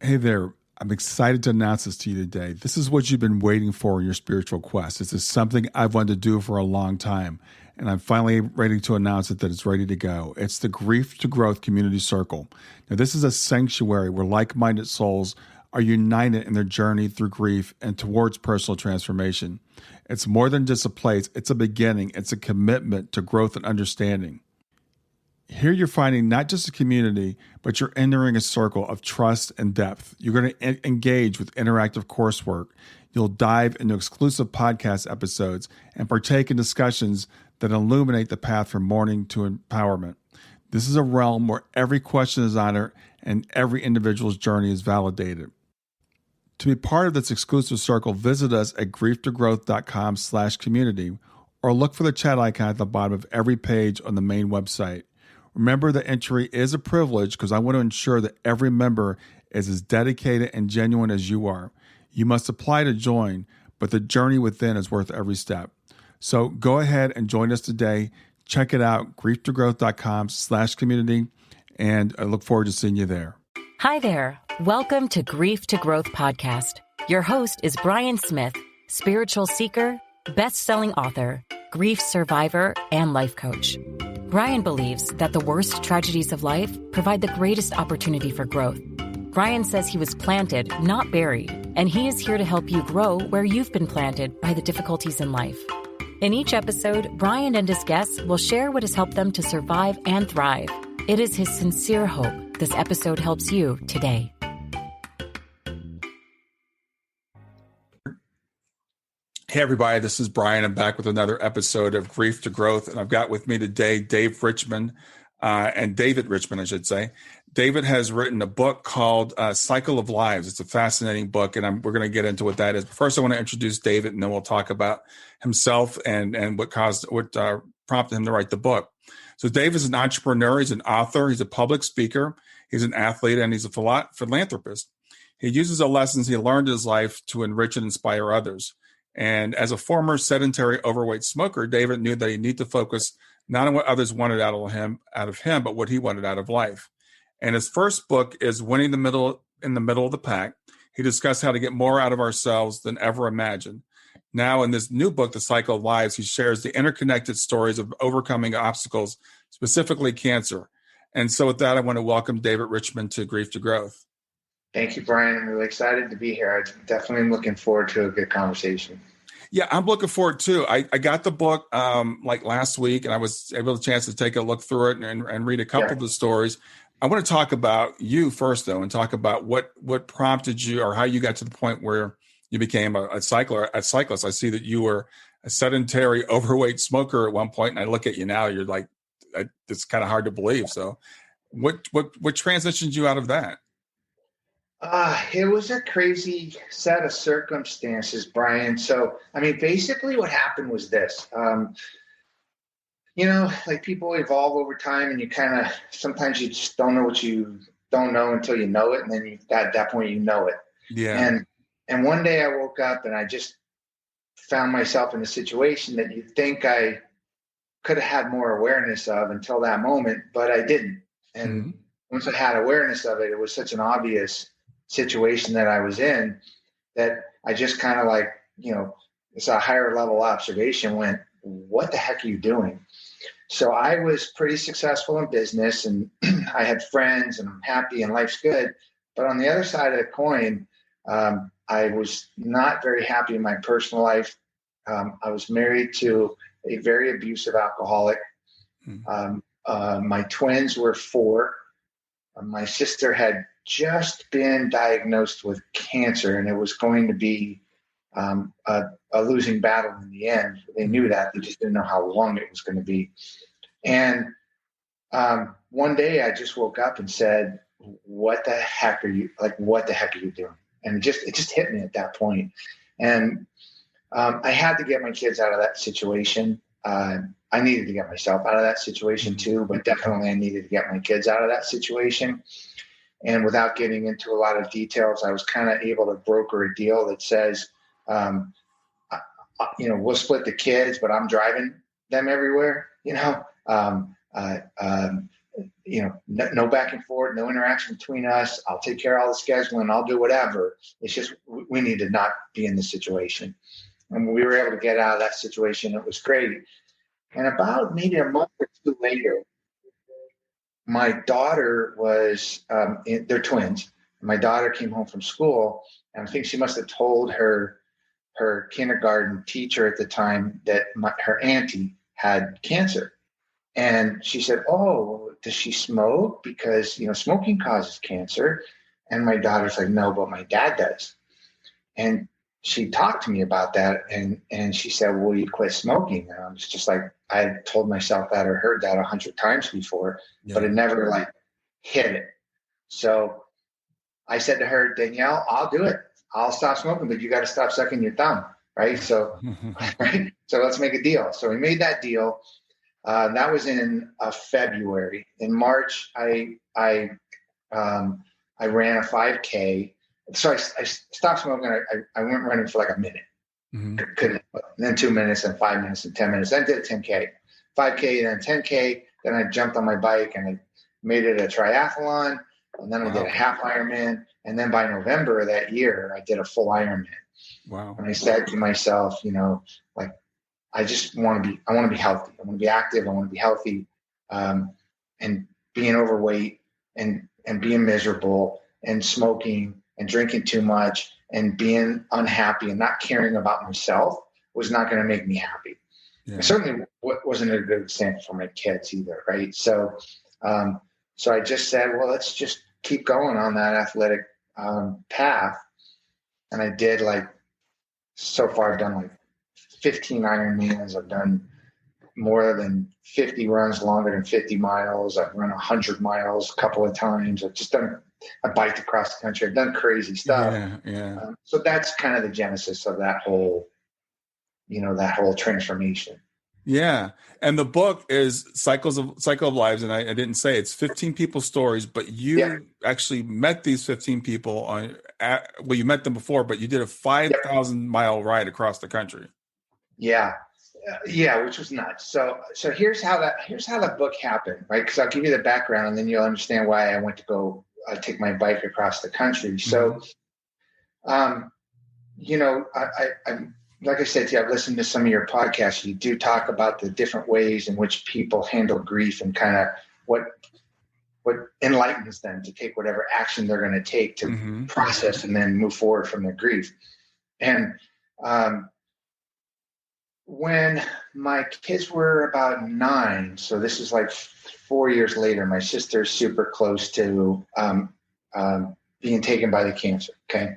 Hey there. I'm excited to announce this to you today. This is what you've been waiting for in your spiritual quest. This is something I've wanted to do for a long time, and I'm finally ready to announce it that it's ready to go. It's the Grief to Growth Community Circle. Now, this is a sanctuary where like-minded souls are united in their journey through grief and towards personal transformation. It's more than just a place. It's a beginning. It's a commitment to growth and understanding. Here you're finding not just a community, but you're entering a circle of trust and depth. You're going to engage with interactive coursework. You'll dive into exclusive podcast episodes and partake in discussions that illuminate the path from mourning to empowerment. This is a realm where every question is honored and every individual's journey is validated. To be part of this exclusive circle, visit us at grieftogrowth.com/community or look for the chat icon at the bottom of every page on the main website. Remember that entry is a privilege because I want to ensure that every member is as dedicated and genuine as you are. You must apply to join, but the journey within is worth every step. So go ahead and join us today. Check it out, grieftogrowth.com/community, and I look forward to seeing you there. Hi there. Welcome to Grief to Growth Podcast. Your host is Brian Smith, spiritual seeker, best-selling author, grief survivor, and life coach. Brian believes that the worst tragedies of life provide the greatest opportunity for growth. Brian says he was planted, not buried, and he is here to help you grow where you've been planted by the difficulties in life. In each episode, Brian and his guests will share what has helped them to survive and thrive. It is his sincere hope this episode helps you today. Hey, everybody, this is Brian. I'm back with another episode of Grief to Growth, and I've got with me today David Richman, I should say. David has written a book called Cycle of Lives. It's a fascinating book, and we're going to get into what that is. But first, I want to introduce David, and then we'll talk about himself and what prompted him to write the book. So Dave is an entrepreneur. He's an author. He's a public speaker. He's an athlete, and he's a philanthropist. He uses the lessons he learned in his life to enrich and inspire others. And as a former sedentary, overweight smoker, David knew that he needed to focus not on what others wanted out of him, but what he wanted out of life. And his first book is Winning in the Middle of the Pack. He discussed how to get more out of ourselves than ever imagined. Now, in this new book, The Cycle of Lives, he shares the interconnected stories of overcoming obstacles, specifically cancer. And so with that, I want to welcome David Richman to Grief to Growth. Thank you, Brian. I'm really excited to be here. I definitely am looking forward to a good conversation. Yeah, I'm looking forward too. I got the book like last week, and I was able to chance to take a look through it and read a couple of the stories. I want to talk about you first, though, and talk about what prompted you or how you got to the point where you became a cyclist. I see that you were a sedentary, overweight smoker at one point, and I look at you now. You're like, it's kind of hard to believe. So, what transitioned you out of that? It was a crazy set of circumstances, Brian. So, I mean, basically what happened was this, like people evolve over time and you kind of, sometimes you just don't know what you don't know until you know it. And then at that point, you know it. Yeah. And one day I woke up and I just found myself in a situation that you'd think I could have had more awareness of until that moment, but I didn't. And once I had awareness of it, it was such an obvious situation that I was in that I just kind of like, it's a higher level observation went, what the heck are you doing? So I was pretty successful in business and I had friends and I'm happy and life's good. But on the other side of the coin, I was not very happy in my personal life. I was married to a very abusive alcoholic. My twins were 4. My sister had just been diagnosed with cancer, and it was going to be a losing battle in the end. They knew that. They just didn't know how long it was going to be. And one day I just woke up and said, what the heck are you doing? And it just hit me at that point. And I had to get my kids out of that situation. I needed to get myself out of that situation too, but definitely I needed to get my kids out of that situation. And without getting into a lot of details, I was kind of able to broker a deal that says, we'll split the kids, but I'm driving them everywhere, no back and forth, no interaction between us. I'll take care of all the scheduling. I'll do whatever. It's just, we need to not be in this situation. And we were able to get out of that situation. It was great. And about maybe a month or two later, my daughter was, they're twins. My daughter came home from school, and I think she must have told her kindergarten teacher at the time that her auntie had cancer. And she said, "Oh, does she smoke? Because, smoking causes cancer." And my daughter's like, "No, but my dad does." And she talked to me about that. And she said, "Will you quit smoking?" And I was just like, I had told myself that or heard that 100 times before, but it never hit it. So I said to her, "Danielle, I'll do it. I'll stop smoking, but you got to stop sucking your thumb." Right. So, so let's make a deal. So we made that deal. That was in February. In March, I ran a 5K. So I stopped smoking. I went running for a minute. Couldn't. Then 2 minutes, and 5 minutes, and 10 minutes. Then did a 10K, 5K, then 10K. Then I jumped on my bike and I made it a triathlon. And then I did a half Ironman. And then by November of that year, I did a full Ironman. Wow. And I said to myself, I just want to be healthy. I want to be active. I want to be healthy. And being overweight and being miserable and smoking and drinking too much and being unhappy and not caring about myself was not going to make me happy. Yeah. It certainly wasn't a good example for my kids either. Right. So I just said, well, let's just keep going on that athletic path. And I did so far I've done 15 Ironmans. I've done more than 50 runs longer than 50 miles. I've run 100 miles a couple of times. I've just done a bike across the country. I've done crazy stuff. Yeah. So that's kind of the genesis of that whole transformation. Yeah. And the book is Cycle of Lives. And I didn't say it's 15 people's stories, but you actually met these 15 people you met them before, but you did a 5,000 mile ride across the country. Yeah, which was nuts. So here's how the book happened, right? Because I'll give you the background, and then you'll understand why I went to go take my bike across the country. So, I like I said to you, I've listened to some of your podcasts. You do talk about the different ways in which people handle grief and kind of what enlightens them to take whatever action they're going to take to process and then move forward from their grief. And when my kids were about 9, so this is 4 years later, my sister's super close to being taken by the cancer. Okay.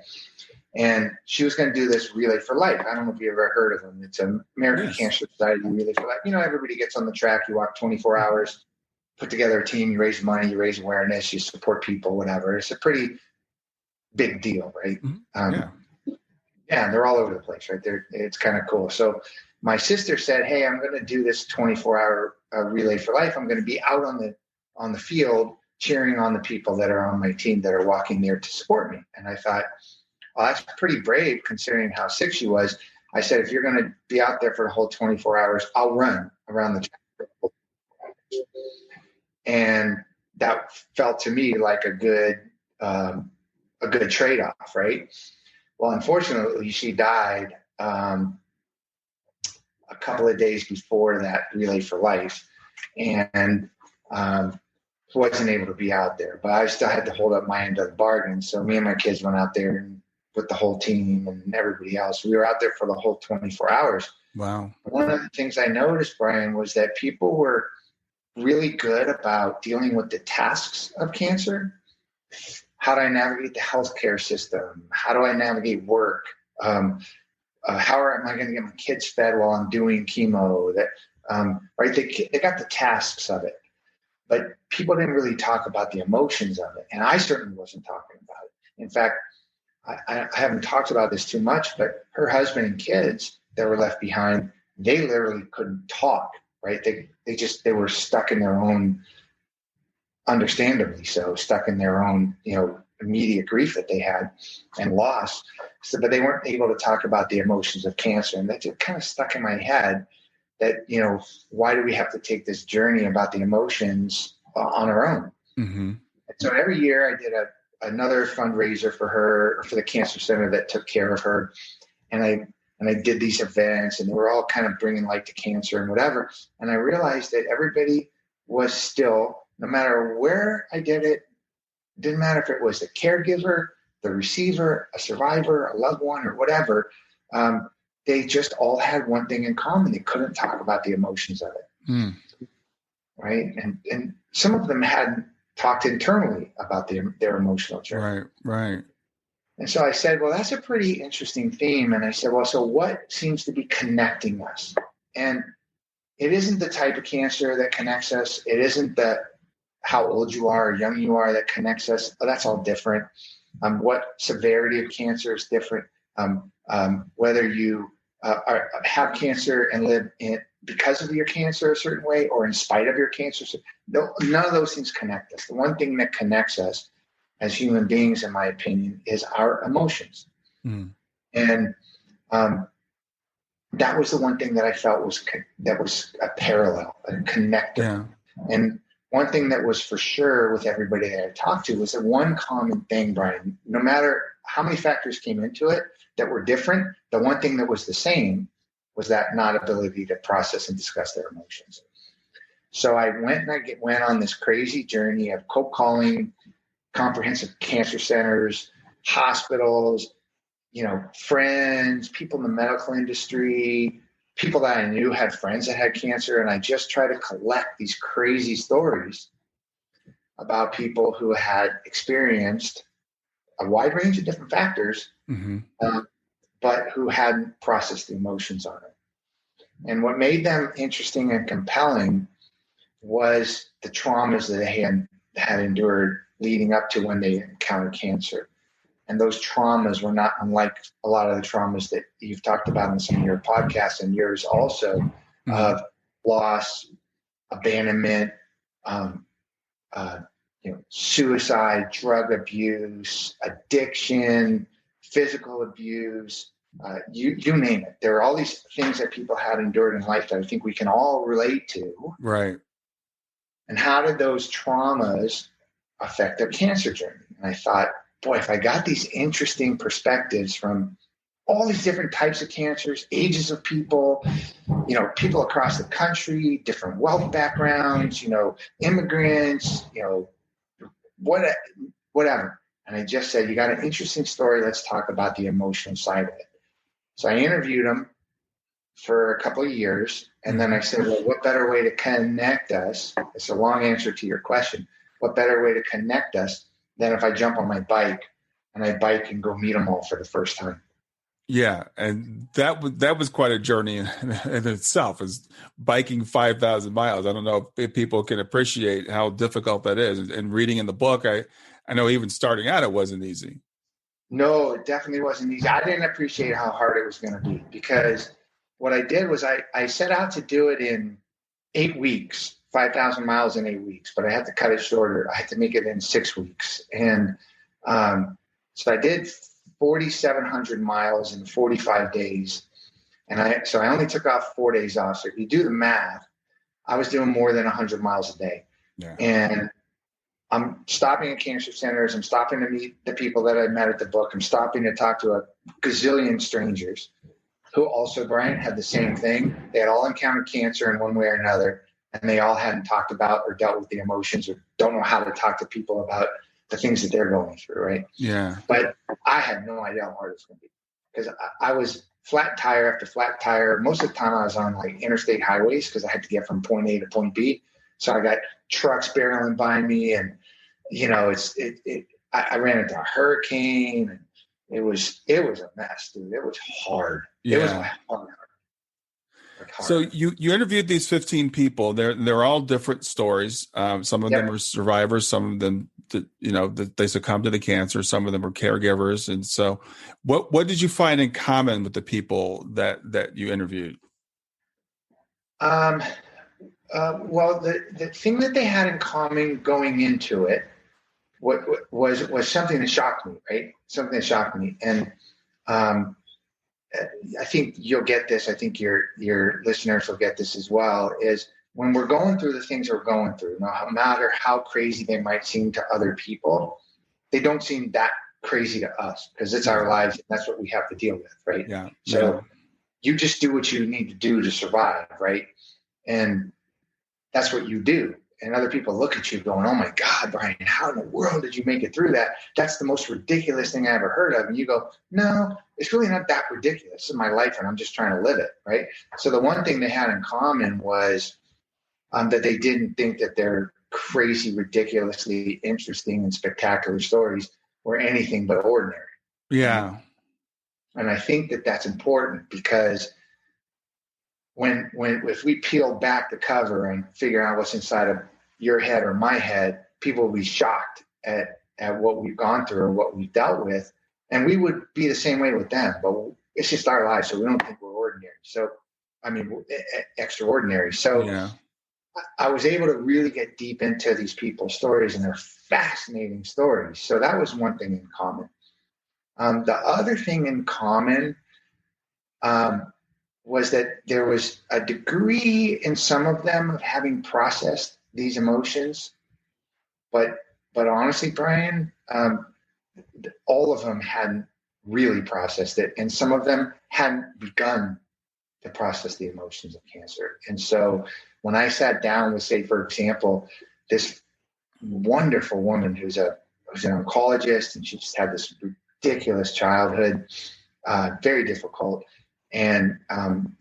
And she was going to do this Relay for Life. I don't know if you ever heard of them. It's an American Cancer Society Relay for Life. Everybody gets on the track. You walk 24 hours, put together a team, you raise money, you raise awareness, you support people, whatever. It's a pretty big deal, right? Yeah, they're all over the place, right? It's kind of cool. So my sister said, "Hey, I'm going to do this 24-hour Relay for Life. I'm going to be out on the field cheering on the people that are on my team that are walking there to support me." And I thought, well, that's pretty brave considering how sick she was. I said, "If you're going to be out there for the whole 24 hours, I'll run around the track." And that felt to me like a good trade-off, right? Well, unfortunately, she died a couple of days before that Relay for Life, and wasn't able to be out there. But I still had to hold up my end of the bargain. So me and my kids went out there and with the whole team and everybody else. We were out there for the whole 24 hours. Wow. One of the things I noticed, Brian, was that people were really good about dealing with the tasks of cancer. How do I navigate the healthcare system? How do I navigate work? How am I going to get my kids fed while I'm doing chemo? Right? They got the tasks of it, but people didn't really talk about the emotions of it. And I certainly wasn't talking about it. In fact, I haven't talked about this too much, but her husband and kids that were left behind, they literally couldn't talk, right? They were stuck in their own, understandably so, stuck in their own, immediate grief that they had and loss. So, but they weren't able to talk about the emotions of cancer. And that just kind of stuck in my head that, why do we have to take this journey about the emotions on her own. Mm-hmm. And so every year I did another fundraiser for her, or for the cancer center that took care of her. And I did these events, and they were all kind of bringing light to cancer and whatever. And I realized that everybody was still, no matter where I did it, didn't matter if it was the caregiver, the receiver, a survivor, a loved one, or whatever. They just all had one thing in common. They couldn't talk about the emotions of it. Mm. Right. And some of them hadn't talked internally about their emotional journey. Right. And so I said, well, that's a pretty interesting theme. And I said, well, so what seems to be connecting us? And it isn't the type of cancer that connects us. It isn't how old you are or young you are that connects us. That's all different. What severity of cancer is different. Whether you have cancer and live in because of your cancer a certain way or in spite of your cancer. None of those things connect us. The one thing that connects us as human beings, in my opinion, is our emotions. Mm. And that was the one thing that I felt was a parallel, a connector. Yeah. And one thing that was for sure with everybody that I talked to was that one common thing, Brian, no matter how many factors came into it that were different, the one thing that was the same was that not ability to process and discuss their emotions. So I went on this crazy journey of cold calling comprehensive cancer centers, hospitals, friends, people in the medical industry, people that I knew had friends that had cancer. And I just tried to collect these crazy stories about people who had experienced a wide range of different factors, but who hadn't processed the emotions on it. And what made them interesting and compelling was the traumas that they had endured leading up to when they encountered cancer. And those traumas were not unlike a lot of the traumas that you've talked about in some of your podcasts and yours also, of loss, abandonment, suicide, drug abuse, addiction, physical abuse, you name it. There are all these things that people had endured in life that I think we can all relate to. Right. And how did those traumas affect their cancer journey? And I thought, boy, if I got these interesting perspectives from all these different types of cancers, ages of people, people across the country, different wealth backgrounds, immigrants, whatever. And I just said, you got an interesting story. Let's talk about the emotional side of it. So I interviewed them for a couple of years. And then I said, well, what better way to connect us? It's a long answer to your question. What better way to connect us than if I jump on my bike and I bike and go meet them all for the first time? Yeah. And that was quite a journey in itself, is biking 5,000 miles. I don't know if people can appreciate how difficult that is. And reading in the book, I know even starting out, it wasn't easy. No, it definitely wasn't easy. I didn't appreciate how hard it was going to be, because what I did was I set out to do it in 8 weeks, 5,000 miles in 8 weeks, but I had to cut it shorter. I had to make it in 6 weeks. And so I did 4,700 miles in 45 days. And I only took off 4 days off. So if you do the math, I was doing more than 100 miles a day. Yeah. And I'm stopping at cancer centers. I'm stopping to meet the people that I met at the book. I'm stopping to talk to a gazillion strangers who also, Brian, had the same thing. They had all encountered cancer in one way or another, and they all hadn't talked about or dealt with the emotions, or don't know how to talk to people about the things that they're going through, right? Yeah. But I had no idea how hard it was going to be, because I was flat tire after flat tire. Most of the time I was on like interstate highways because I had to get from point A to point B. So I got trucks barreling by me, and I ran into a hurricane, and it was a mess, dude. It was hard. Yeah. It was hard. So you interviewed these 15 people. They're all different stories. Some of them are survivors. Some of them, they succumbed to the cancer. Some of them were caregivers. And so, what did you find in common with the people that you interviewed? Well, the thing that they had in common going into it was something that shocked me, right? Something that shocked me. And I think you'll get this. I think your listeners will get this as well, is when we're going through the things we're going through, no matter how crazy they might seem to other people, they don't seem that crazy to us because it's our lives and that's what we have to deal with, right? Yeah. So you just do what you need to do to survive, right? And that's what you do. And other people look at you going, oh my God, Brian, how in the world did you make it through that? That's the most ridiculous thing I ever heard of. And you go, no, it's really not that ridiculous. This is my life and I'm just trying to live it, right? So the one thing they had in common was that they didn't think that their crazy, ridiculously interesting and spectacular stories were anything but ordinary. Yeah. And I think that that's important because if we peel back the cover and figure out what's inside of your head or my head, people will be shocked at what we've gone through or what we've dealt with. And we would be the same way with them, but it's just our lives. So we don't think we're ordinary. So, I mean, extraordinary. So I was able to really get deep into these people's stories, and they're fascinating stories. So that was one thing in common. The other thing in common was that there was a degree in some of them of having processed these emotions. But honestly, Brian, all of them hadn't really processed it. And some of them hadn't begun to process the emotions of cancer. And so when I sat down with, say, for example, this wonderful woman who's an oncologist, and she just had this ridiculous childhood, very difficult, and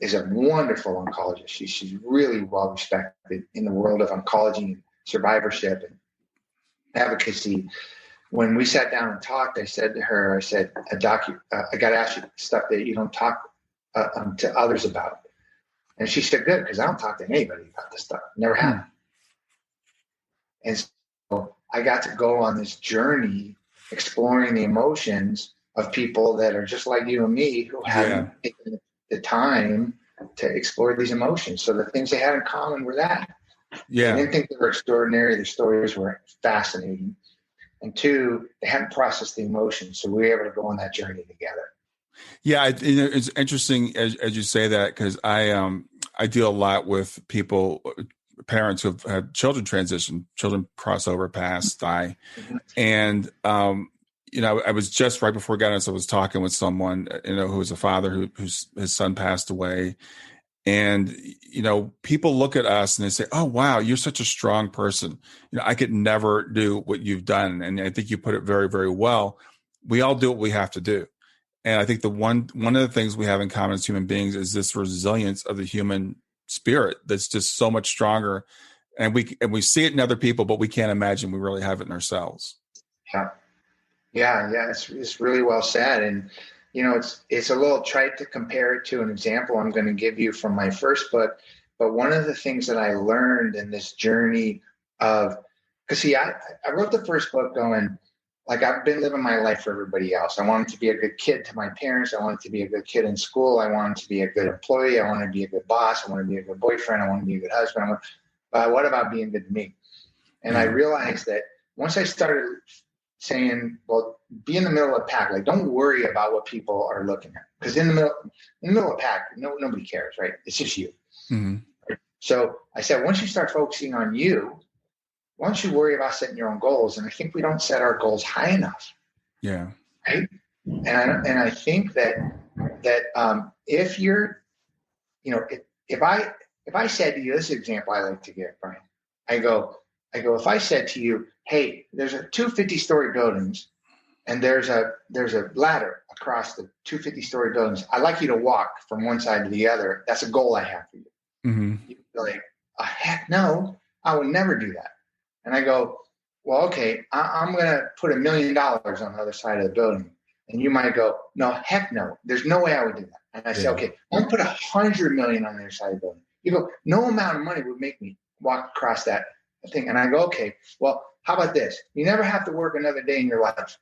is a wonderful oncologist. She's really well respected in the world of oncology and survivorship and advocacy. When we sat down and talked, I said to her, Doc, I got to ask you stuff that you don't talk to others about. And she said, good, because I don't talk to anybody about this stuff. Never have. And so I got to go on this journey exploring the emotions of people that are just like you and me who haven't taken the time to explore these emotions. So the things they had in common were that. Yeah. They didn't think they were extraordinary. Their stories were fascinating. And two, they hadn't processed the emotions. So we were able to go on that journey together. Yeah, it's interesting as you say that, because I deal a lot with people, parents who've had children transition, children cross over, pass, die, and I was just right before we got on this, I was talking with someone who was a father whose son passed away, and people look at us and they say, "Oh, wow, you're such a strong person. I could never do what you've done," and I think you put it very, very well. We all do what we have to do. And I think one of the things we have in common as human beings is this resilience of the human spirit that's just so much stronger. And we see it in other people, but we can't imagine we really have it in ourselves. Yeah. It's really well said. And, it's a little trite to compare it to an example I'm going to give you from my first book. But one of the things that I learned in this journey because I wrote the first book going, like, I've been living my life for everybody else. I wanted to be a good kid to my parents. I wanted to be a good kid in school. I wanted to be a good employee. I wanted to be a good boss. I wanted to be a good boyfriend. I wanted to be a good husband. But what about being good to me? And I realized that once I started saying, well, be in the middle of the pack. Like, don't worry about what people are looking at. Because in the middle of the pack, nobody cares, right? It's just you. Mm-hmm. Right? So I said, once you start focusing on you, why don't you worry about setting your own goals? And I think we don't set our goals high enough. Yeah. Right. And I think that if you're, if I said to you, this is an example I like to give, Brian. I go, if I said to you, hey, there's two 50-story buildings and there's a ladder across the two 50-story buildings. I'd like you to walk from one side to the other. That's a goal I have for you. Mm-hmm. You'd be like, heck no, I would never do that. And I go, well, okay, I'm going to put $1 million on the other side of the building. And you might go, no, heck no, there's no way I would do that. And I say, okay, I'm going to put $100 million on the other side of the building. You go, no amount of money would make me walk across that thing. And I go, okay, well, how about this? You never have to work another day in your life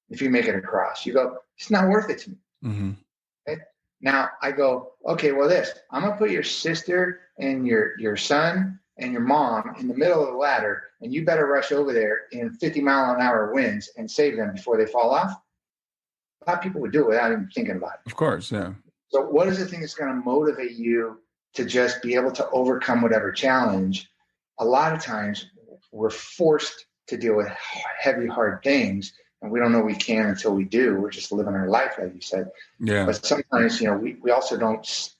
if you make it across. You go, it's not worth it to me. Mm-hmm. Okay? Now I go, okay, well, I'm going to put your sister and your son and your mom in the middle of the ladder, and you better rush over there in 50-mile-an-hour winds and save them before they fall off. A lot of people would do it without even thinking about it. Of course, yeah. So what is the thing that's going to motivate you to just be able to overcome whatever challenge, a lot of times we're forced to deal with heavy, hard things. And we don't know we can until we do. We're just living our life, like you said. Yeah. But sometimes, we also don't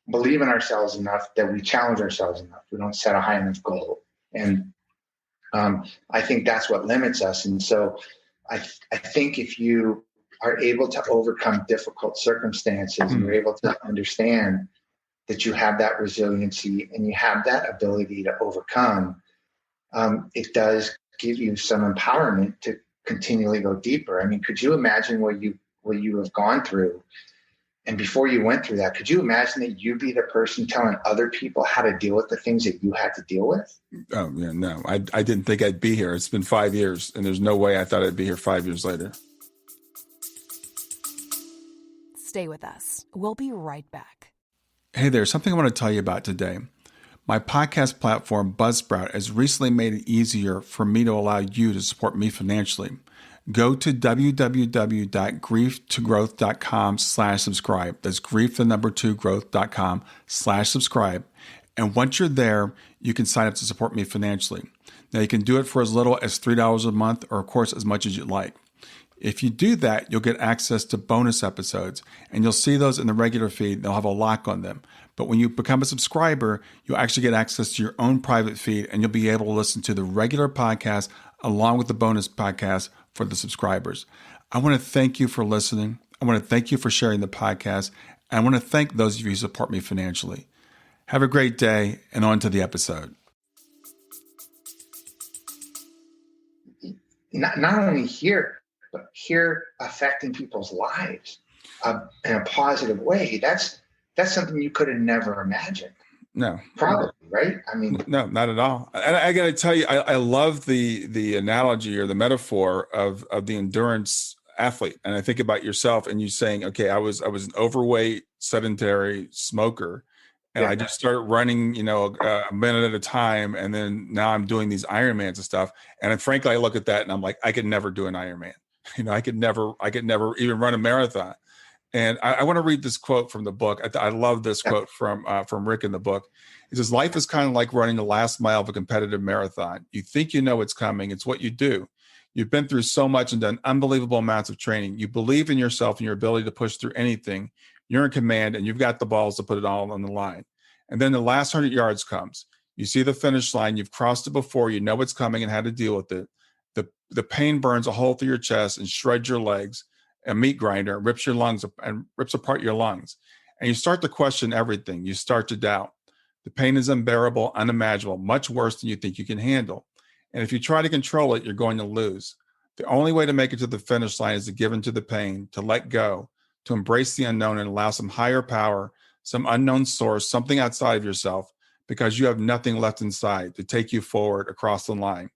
believe in ourselves enough that we challenge ourselves enough. We don't set a high enough goal. And I think that's what limits us. And so I think if you are able to overcome difficult circumstances and you're able to understand that you have that resiliency and you have that ability to overcome, it does give you some empowerment to continually go deeper. I mean, could you imagine what you have gone through? And before you went through that, could you imagine that you'd be the person telling other people how to deal with the things that you had to deal with? Oh, yeah, no, I didn't think I'd be here. It's been 5 years, and there's no way I thought I'd be here 5 years later. Stay with us. We'll be right back. Hey there, something I want to tell you about today. My podcast platform, Buzzsprout, has recently made it easier for me to allow you to support me financially. Go to www.grieftogrowth.com/subscribe. That's grief2growth.com/subscribe. And once you're there, you can sign up to support me financially. Now, you can do it for as little as $3 a month or, of course, as much as you'd like. If you do that, you'll get access to bonus episodes, and you'll see those in the regular feed. They'll have a lock on them. But when you become a subscriber, you'll actually get access to your own private feed, and you'll be able to listen to the regular podcast along with the bonus podcast for the subscribers. I want to thank you for listening. I want to thank you for sharing the podcast. And I want to thank those of you who support me financially. Have a great day, and on to the episode. Not only here, but here affecting people's lives in a positive way. That's something you could have never imagined. No, probably, right? I mean, no, not at all. And I got to tell you, I love the analogy or the metaphor of the endurance athlete. And I think about yourself and you saying, okay, I was an overweight, sedentary smoker, and I just started running, a minute at a time, and then now I'm doing these Ironmans and stuff. And then, frankly, I look at that and I'm like, I could never do an Ironman. I could never even run a marathon. And I want to read this quote from the book. I love this quote from Rick in the book. He says, life is kind of like running the last mile of a competitive marathon. You think you know it's coming. It's what you do. You've been through so much and done unbelievable amounts of training. You believe in yourself and your ability to push through anything. You're in command and you've got the balls to put it all on the line. And then the last 100 yards comes. You see the finish line. You've crossed it before. You know what's coming and how to deal with it. The pain burns a hole through your chest and shreds your legs. A meat grinder rips your lungs and rips apart your lungs. And you start to question everything. You start to doubt. The pain is unbearable, unimaginable, much worse than you think you can handle. And if you try to control it, you're going to lose. The only way to make it to the finish line is to give in to the pain, to let go, to embrace the unknown and allow some higher power, some unknown source, something outside of yourself, because you have nothing left inside to take you forward across the line.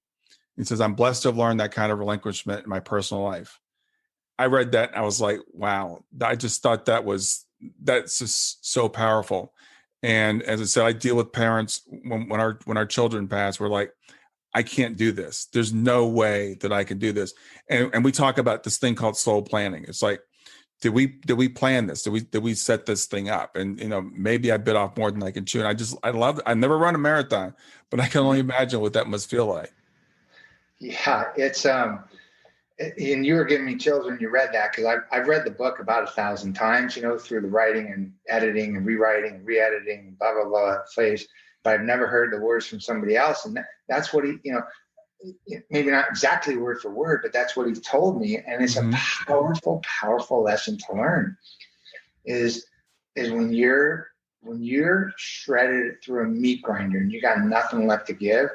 He says, I'm blessed to have learned that kind of relinquishment in my personal life. I read that and I was like, wow, I just thought that's just so powerful. And as I said, I deal with parents when our children pass, we're like, I can't do this. There's no way that I can do this. And we talk about this thing called soul planning. It's like, did we plan this? Did we set this thing up? And maybe I bit off more than I can chew. And I love it. I've never run a marathon, but I can only imagine what that must feel like. Yeah, it's and you were giving me chills when you read that, because I've read the book about 1,000 times, through the writing and editing and rewriting and re-editing, blah, blah, blah phase. But I've never heard the words from somebody else. And that's what he, maybe not exactly word for word, but that's what he told me. And it's a powerful, powerful lesson to learn is when you're shredded through a meat grinder and you got nothing left to give,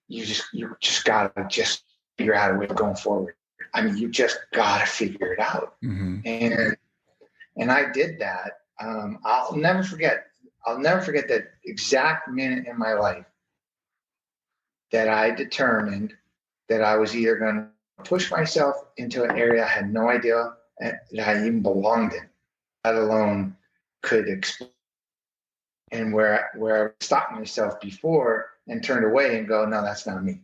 you just gotta just figure out a way of going forward. I mean, you just gotta figure it out. And I did that. I'll never forget that exact minute in my life that I determined that I was either going to push myself into an area I had no idea that I even belonged in, let alone could explore, and where I stopped myself before and turned away and go, no, that's not me,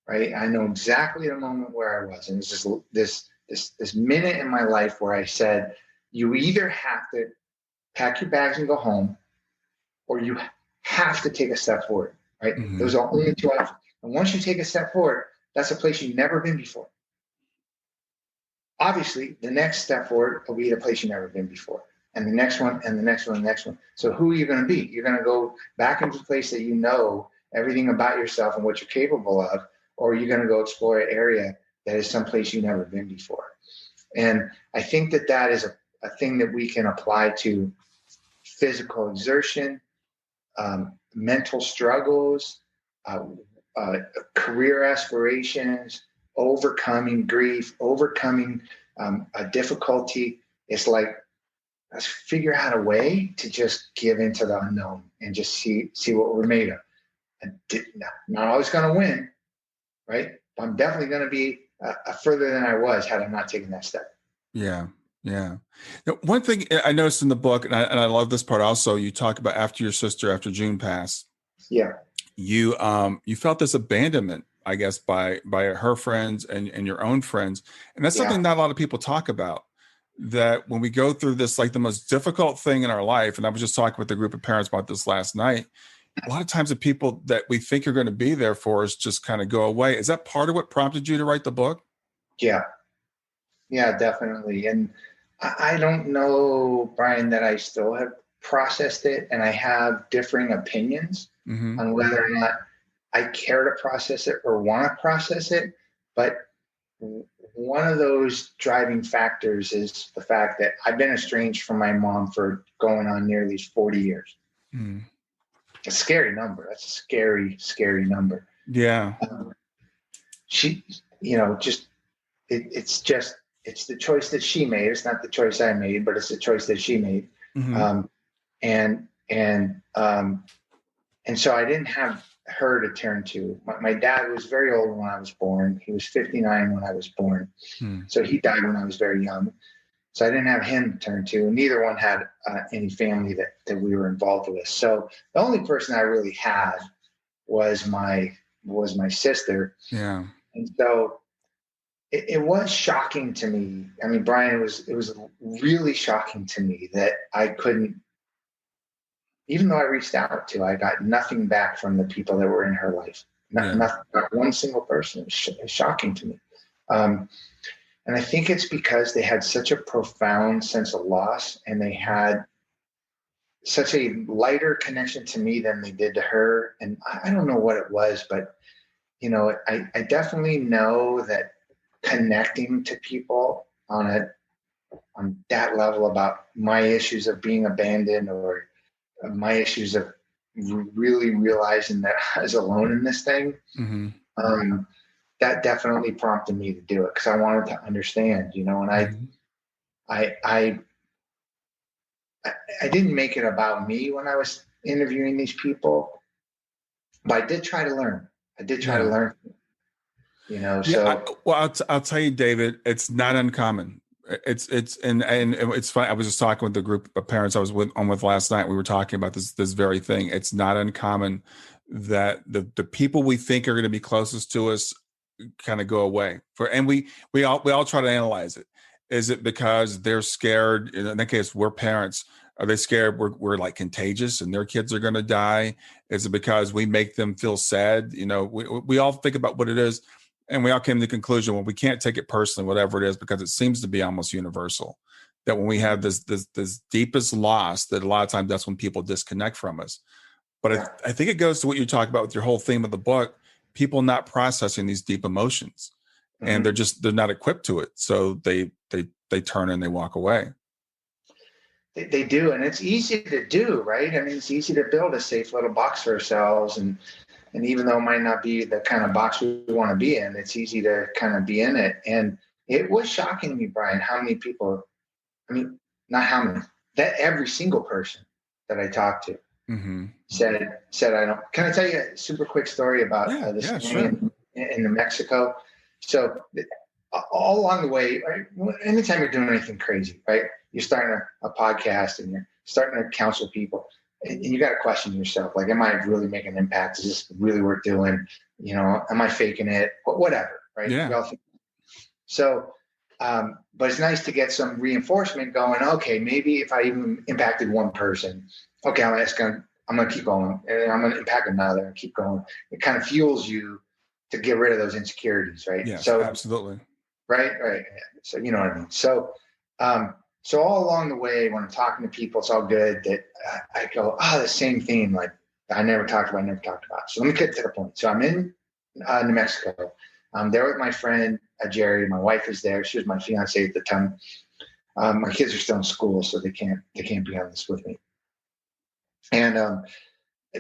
right? I know exactly the moment where I was. And it's just this minute in my life where I said, you either have to pack your bags and go home, or you have to take a step forward, right? Mm-hmm. Those are only two options. And once you take a step forward, that's a place you've never been before. Obviously, the next step forward will be the place you've never been before. And the next one, and the next one, and the next one. So who are you going to be? You're going to go back into the place that you know everything about yourself and what you're capable of, or you're going to go explore an area that is someplace you've never been before. And I think that that is a thing that we can apply to physical exertion, mental struggles, career aspirations, overcoming grief, overcoming a difficulty. It's like, let's figure out a way to just give into the unknown and just see what we're made of. And not always going to win, right? But I'm definitely going to be further than I was had I not taken that step. Yeah. Yeah. Now, one thing I noticed in the book, and I love this part also, you talk about after June passed. Yeah. You felt this abandonment, I guess, by her friends and your own friends. And that's something not a lot of people talk about, that when we go through this, like the most difficult thing in our life, and I was just talking with a group of parents about this last night, a lot of times the people that we think are going to be there for us just kind of go away. Is that part of what prompted you to write the book? Yeah. Yeah, definitely. And I don't know, Brian, that I still have processed it, and I have differing opinions on whether or not I care to process it or want to process it. But one of those driving factors is the fact that I've been estranged from my mom for going on nearly 40 years. Mm. A scary number. That's a scary, scary number. Yeah. She, it's the choice that she made. It's not the choice I made, but it's the choice that she made. Mm-hmm. And so I didn't have her to turn to. My dad was very old when I was born. He was 59 when I was born. So he died when I was very young. So I didn't have him to turn to. Neither one had any family that we were involved with. So the only person I really had was my sister. Yeah. And so it was shocking to me. I mean, Brian, it was really shocking to me that I couldn't, even though I reached out to, I got nothing back from the people that were in her life. Not one single person. It's shocking to me. And I think it's because they had such a profound sense of loss, and they had such a lighter connection to me than they did to her. And I don't know what it was, but, I definitely know that connecting to people on that level about my issues of being abandoned or my issues of really realizing that I was alone in this thing, that definitely prompted me to do it because I wanted to understand, and I didn't make it about me when I was interviewing these people, but I did try to learn. To learn, I'll tell you, David, it's not uncommon. It's funny. I was just talking with the group of parents I was on with last night. We were talking about this very thing. It's not uncommon that the people we think are going to be closest to us kind of go away. And we all try to analyze it. Is it because they're scared? In that case, we're parents. Are they scared we're like contagious and their kids are going to die? Is it because we make them feel sad? We all think about what it is. And we all came to the conclusion, well, we can't take it personally, whatever it is, because it seems to be almost universal. That when we have this deepest loss, that a lot of times that's when people disconnect from us. But I think it goes to what you talk about with your whole theme of the book, people not processing these deep emotions. And they're not equipped to it. So they turn and they walk away. They do. And it's easy to do, right? I mean, it's easy to build a safe little box for ourselves. And even though it might not be the kind of box we want to be in, it's easy to kind of be in it. And it was shocking to me, Brian, how many people, not how many, that every single person that I talked to said, I don't. Can I tell you a super quick story about this in New Mexico? So all along the way, right, anytime you're doing anything crazy, right, you're starting a podcast and you're starting to counsel people, and you got to question yourself, like, am I really making an impact? Is this really worth doing? Am I faking it? Whatever, right? Yeah. So, but it's nice to get some reinforcement going. Okay, maybe if I even impacted one person, okay, that's going I'm going to keep going, and I'm going to impact another and keep going. It kind of fuels you to get rid of those insecurities, right? Yes, So absolutely. Right. So you know what I mean. So all along the way, when I'm talking to people, it's all good. That I go, the same theme. Like I never talked about. So let me get to the point. So I'm in New Mexico. I'm there with my friend Jerry. My wife is there. She was my fiance at the time. My kids are still in school, so they can't be on this with me. And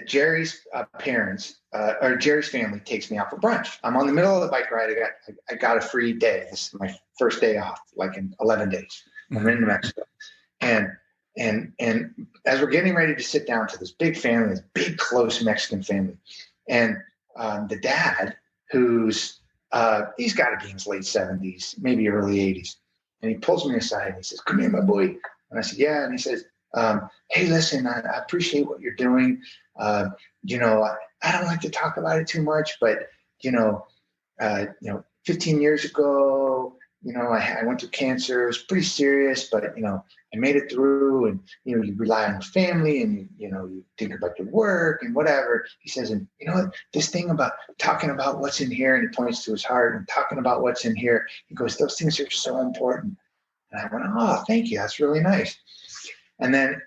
Jerry's parents or Jerry's family takes me out for brunch. I'm on the middle of the bike ride. I got a free day. This is my first day off, like in 11 days. I'm in New Mexico, and as we're getting ready to sit down to this big family, this big close Mexican family, and the dad, who's he's got to be in his late 70s, maybe early 80s, and he pulls me aside and he says, "Come here, my boy." And I said, "Yeah." And he says, "Hey, listen, I appreciate what you're doing. I don't like to talk about it too much, but 15 years ago, I went through cancer. It was pretty serious, but I made it through. And you rely on your family, and you think about your work and whatever." He says, "And this thing about talking about what's in here," and he points to his heart, and talking about what's in here. He goes, "Those things are so important." And I went, "Oh, thank you. That's really nice." And then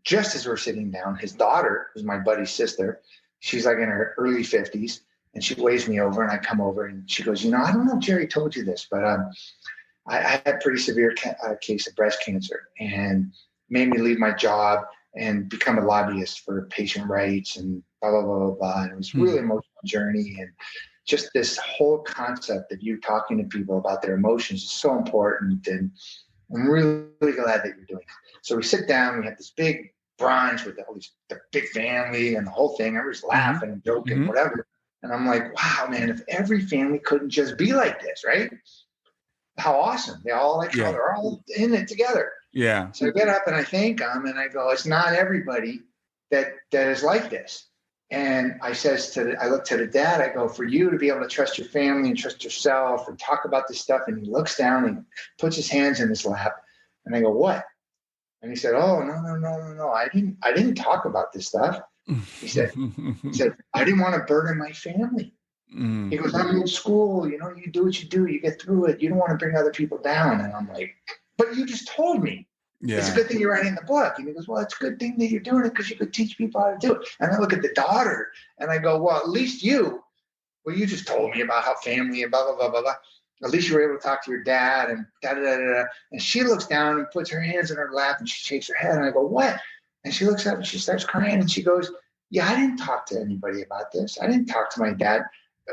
just as we're sitting down, his daughter, who's my buddy's sister, she's like in her early 50s, and she waves me over, and I come over, and she goes, "I don't know if Jerry told you this, but I had a pretty severe case of breast cancer, and made me leave my job and become a lobbyist for patient rights and blah, blah, blah, blah, blah." And it was really emotional journey. And just this whole concept of you talking to people about their emotions is so important. And I'm really, really glad that you're doing it. So we sit down, we have this big brunch with the big family and the whole thing. Everybody's laughing and joking, whatever. And I'm like, wow, man, if every family couldn't just be like this, right? How awesome. They're all they're all in it together. Yeah. So I get up and I thank them, and I go, it's not everybody that is like this. And I look to the dad, I go, for you to be able to trust your family and trust yourself and talk about this stuff. And he looks down and puts his hands in his lap, and I go, what? And he said, oh, no. I didn't talk about this stuff. He said, I didn't want to burden my family. He goes, I'm in school, you do what you do, you get through it. You don't want to bring other people down. And I'm like, but you just told me. Yeah. It's a good thing you're writing the book. And he goes, well, it's a good thing that you're doing it because you could teach people how to do it. And I look at the daughter and I go, well, at least you just told me about how family and blah, blah, blah, blah, blah. At least you were able to talk to your dad and da, da, da, da. And she looks down and puts her hands in her lap and she shakes her head. And I go, what? And she looks up and she starts crying and she goes, yeah, I didn't talk to anybody about this. I didn't talk to my dad.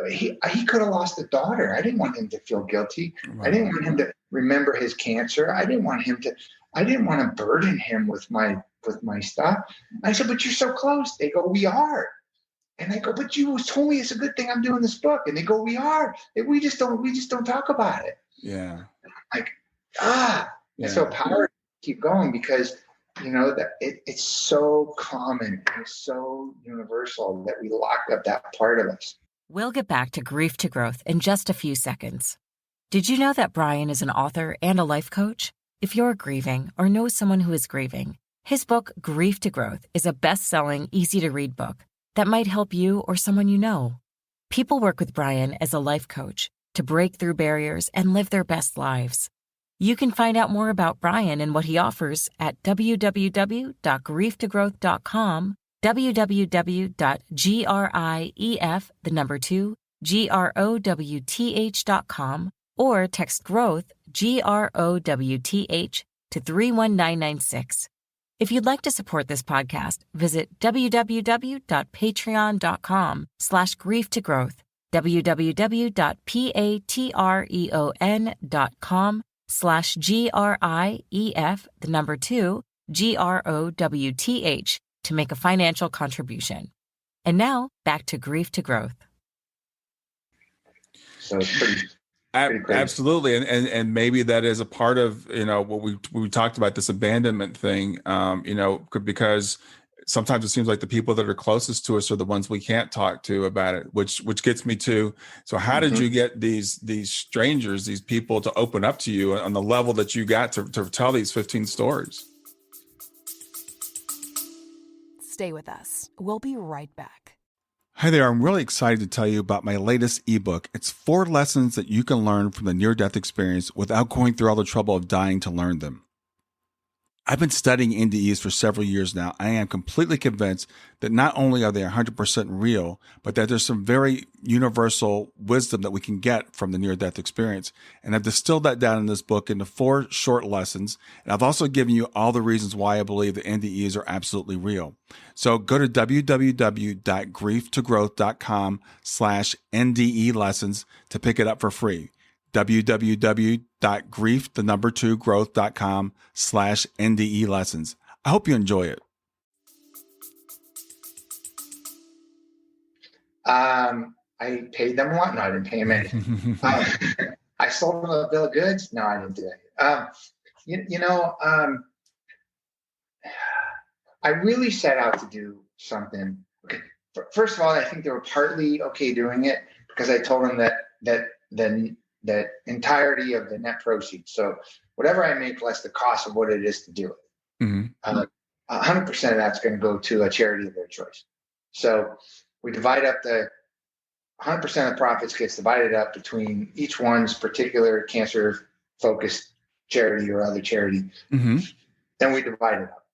He could have lost a daughter. I didn't want him to feel guilty. Right. I didn't want him to remember his cancer. I didn't want to burden him with my stuff. I said, but you're so close. They go, we are. And I go, but you told me it's a good thing I'm doing this book. And they go, we are. We just don't talk about it. Yeah. Like, It's so powerful to keep going because that it's so common and it's so universal that we lock up that part of us. We'll get back to Grief to Growth in just a few seconds. Did you know that Brian is an author and a life coach? If you're grieving or know someone who is grieving, his book, Grief to Growth, is a best-selling, easy-to-read book that might help you or someone you know. People work with Brian as a life coach to break through barriers and live their best lives. You can find out more about Brian and what he offers at www.grieftogrowth.com, www.growth.com, or text growth, GROWTH, to 31996. If you'd like to support this podcast, visit www.patreon.com/grieftogrowth, www.patreon.com/GRIEF, to make a financial contribution. And now, back to Grief to Growth. So it's pretty absolutely. And maybe that is a part of, what we talked about, this abandonment thing, because sometimes it seems like the people that are closest to us are the ones we can't talk to about it, which gets me to, so how did you get these strangers, these people to open up to you on the level that you got to tell these 15 stories? Stay with us. We'll be right back. Hi there. I'm really excited to tell you about my latest ebook. It's 4 lessons that you can learn from the near-death experience without going through all the trouble of dying to learn them. I've been studying NDEs for several years now. I am completely convinced that not only are they 100% real, but that there's some very universal wisdom that we can get from the near-death experience. And I've distilled that down in this book into 4 short lessons. And I've also given you all the reasons why I believe that NDEs are absolutely real. So go to www.grieftogrowth.com/NDE lessons to pick it up for free. www.growth.com/NDE lessons. I hope you enjoy it. I paid them a lot. No, I didn't pay them anything. I sold them a bill of goods. No, I didn't do that. I really set out to do something. Okay. First of all, I think they were partly okay doing it because I told them that the entirety of the net proceeds. So whatever I make less the cost of what it is to do it. 100% of that's going to go to a charity of their choice. So we divide up 100% of the profits gets divided up between each one's particular cancer focused charity or other charity. Then we divide it up.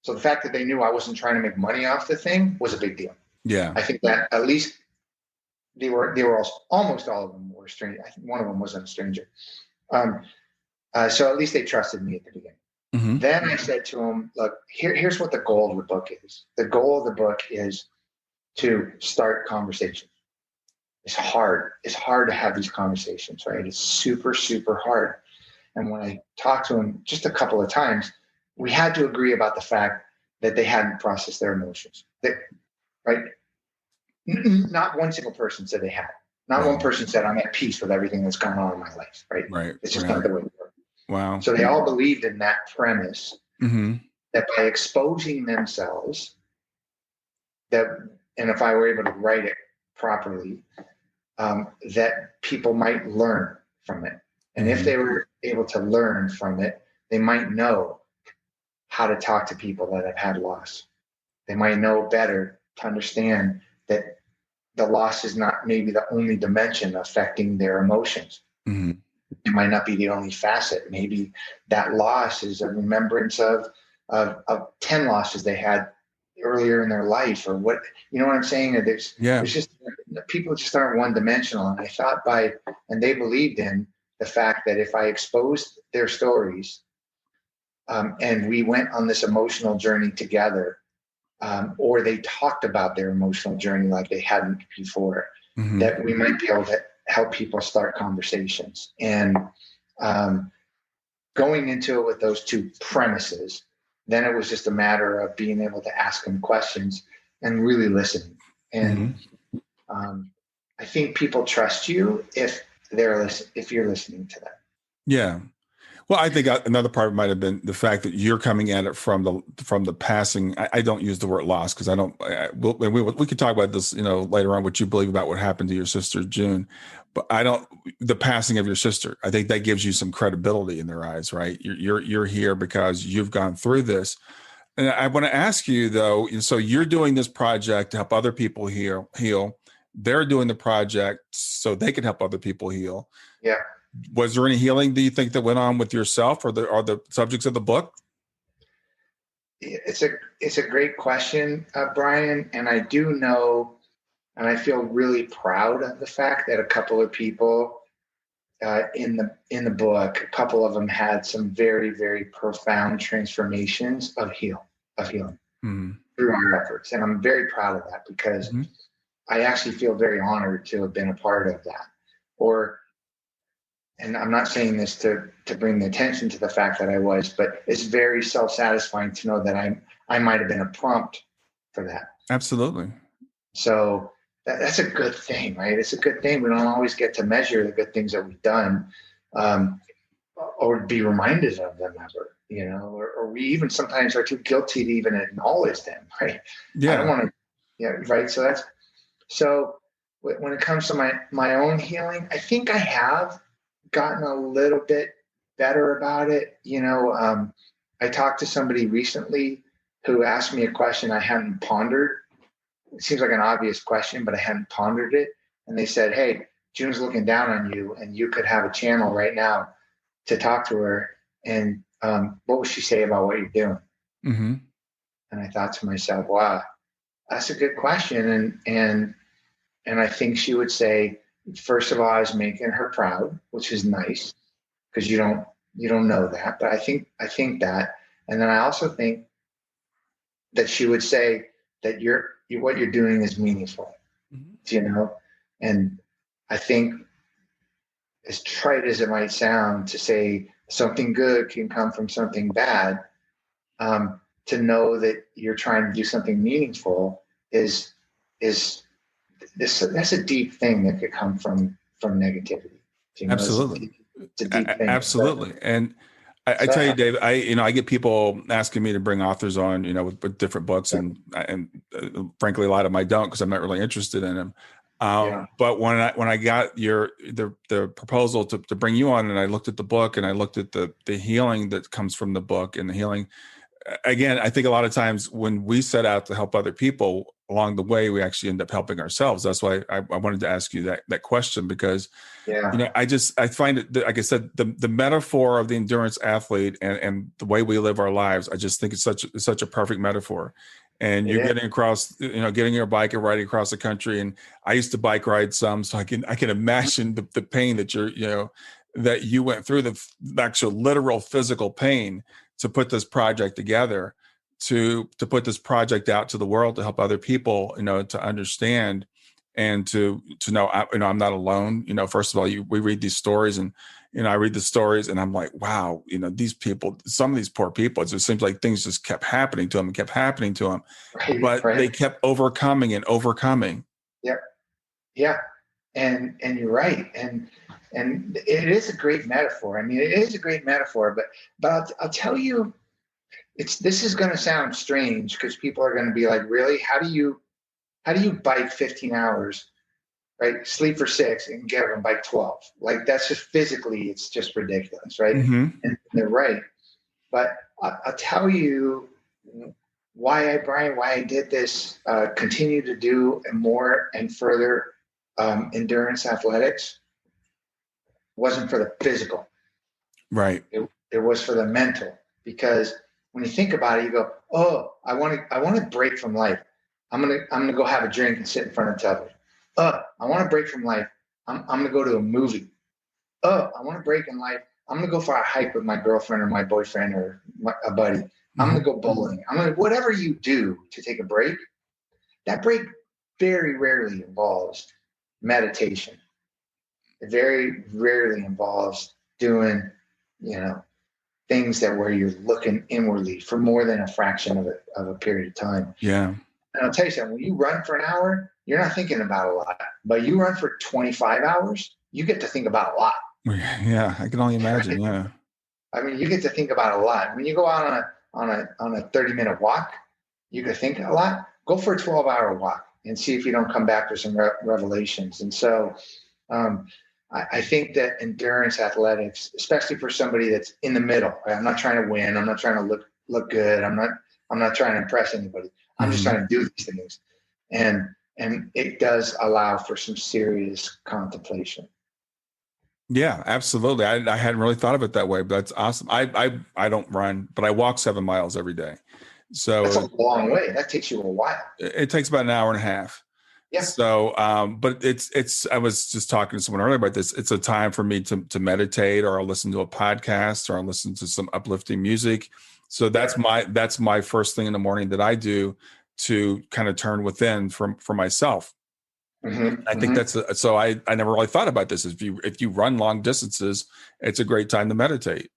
So the fact that they knew I wasn't trying to make money off the thing was a big deal. Yeah. I think that at least they were almost all of them were strangers. I think one of them wasn't a stranger. So at least they trusted me at the beginning. Then I said to them, look, here's what the goal of the book is. The goal of the book is to start conversations. It's hard. It's hard to have these conversations, right? It's super, super hard. And when I talked to them just a couple of times, we had to agree about the fact that they hadn't processed their emotions. Right? Not one single person said they had. Not one person said, I'm at peace with everything that's going on in my life, right? It's just not the way it works. Wow. So they all believed in that premise that by exposing themselves, and if I were able to write it properly, that people might learn from it. And if they were able to learn from it, they might know how to talk to people that have had loss. They might know better to understand that the loss is not maybe the only dimension affecting their emotions. It might not be the only facet. Maybe that loss is a remembrance of 10 losses they had earlier in their life, or what, you know what I'm saying? There's just, people just aren't one dimensional. And I thought and they believed in the fact that if I exposed their stories, and we went on this emotional journey together, or they talked about their emotional journey like they hadn't before, that we might be able to help people start conversations. And going into it with those 2 premises, then it was just a matter of being able to ask them questions and really listening. And I think people trust you if you're listening to them. Yeah. Well, I think another part might have been the fact that you're coming at it from the passing. I don't use the word loss because we could talk about this, later on, what you believe about what happened to your sister June, but the passing of your sister. I think that gives you some credibility in their eyes, right? You're here because you've gone through this. And I want to ask you though, so you're doing this project to help other people heal. They're doing the project so they can help other people heal. Yeah. Was there any healing, do you think, that went on with yourself or the subjects of the book? It's a great question, Brian. And I do know, and I feel really proud of the fact that a couple of people in the book, a couple of them had some very, very profound transformations of healing through our efforts. And I'm very proud of that because I actually feel very honored to have been a part of that. And I'm not saying this to bring the attention to the fact that I was, but it's very self-satisfying to know that I might have been a prompt for that. Absolutely. So that's a good thing, right? It's a good thing. We don't always get to measure the good things that we've done, or be reminded of them ever, or we even sometimes are too guilty to even acknowledge them, right? Yeah. I don't want to, right? So when it comes to my own healing, I think I have gotten a little bit better about it. I talked to somebody recently who asked me a question I hadn't pondered. It seems like an obvious question, but I hadn't pondered it. And they said, hey, June's looking down on you, and you could have a channel right now to talk to her. And what would she say about what you're doing? Mm-hmm. And I thought to myself, wow, that's a good question. And I think she would say, first of all, I was making her proud, which is nice because you don't know that. But I think that. And then I also think that she would say that what you're doing is meaningful, And I think, as trite as it might sound, to say something good can come from something bad, to know that you're trying to do something meaningful is that's a deep thing that could come from negativity. Absolutely. It's a deep thing. Absolutely. And I tell you, Dave, I get people asking me to bring authors on, with different books, and frankly, a lot of them I don't, because I'm not really interested in them. But when I got the proposal to bring you on, and I looked at the book, and I looked at the healing that comes from the book, and the healing, again, I think a lot of times when we set out to help other people, along the way, we actually end up helping ourselves. That's why I wanted to ask you that question, because I find it, like I said, the metaphor of the endurance athlete and the way we live our lives, I just think it's such a perfect metaphor. And you're getting across, getting your bike and riding across the country. And I used to bike ride some, so I can imagine the pain that that you went through, the actual literal physical pain to put this project together, to put this project out to the world, to help other people, to understand and to know, I'm not alone. First of all, we read these stories, and, I read the stories, and I'm like, wow, these people, some of these poor people, it just seems like things just kept happening to them and kept happening to them, but they kept overcoming and overcoming. Yep. Yeah. And you're right. And it is a great metaphor. I mean, it is a great metaphor, but I'll tell you, this is going to sound strange, because people are going to be like, really? How do you bike 15 hours, right? Sleep for 6 and get up and bike 12. Like, that's just physically, it's just ridiculous. Right. Mm-hmm. And they're right. But I'll tell you why I did this, continue to do more and further endurance athletics. Wasn't for the physical. Right. It was for the mental, because when you think about it, you go, oh, I want to break from life. I'm gonna go have a drink and sit in front of television. I want to break from life. I'm gonna go to a movie. I want to break in life. I'm gonna go for a hike with my girlfriend or my boyfriend or a buddy. I'm gonna go bowling. Whatever you do to take a break. That break very rarely involves meditation. It very rarely involves doing, things where you're looking inwardly for more than a fraction of a period of time. Yeah. And I'll tell you something, when you run for an hour, you're not thinking about a lot, but you run for 25 hours, you get to think about a lot. Yeah. I can only imagine. Yeah. I mean, you get to think about a lot. When you go out on a 30-minute walk, you could think a lot. Go for a 12-hour walk and see if you don't come back with some revelations. And so, I think that endurance athletics, especially for somebody that's in the middle, right? I'm not trying to win. I'm not trying to look good. I'm not trying to impress anybody. I'm just trying to do these things. And it does allow for some serious contemplation. Yeah, absolutely. I hadn't really thought of it that way, but that's awesome. I don't run, but I walk 7 miles every day. So that's a long way. That takes you a while. It takes about an hour and a half. Yeah. So, but it's, I was just talking to someone earlier about this. It's a time for me to meditate, or I'll listen to a podcast, or I'll listen to some uplifting music. So that's my first thing in the morning that I do to kind of turn within for myself. Mm-hmm. I think that's so I never really thought about this. If you run long distances, it's a great time to meditate.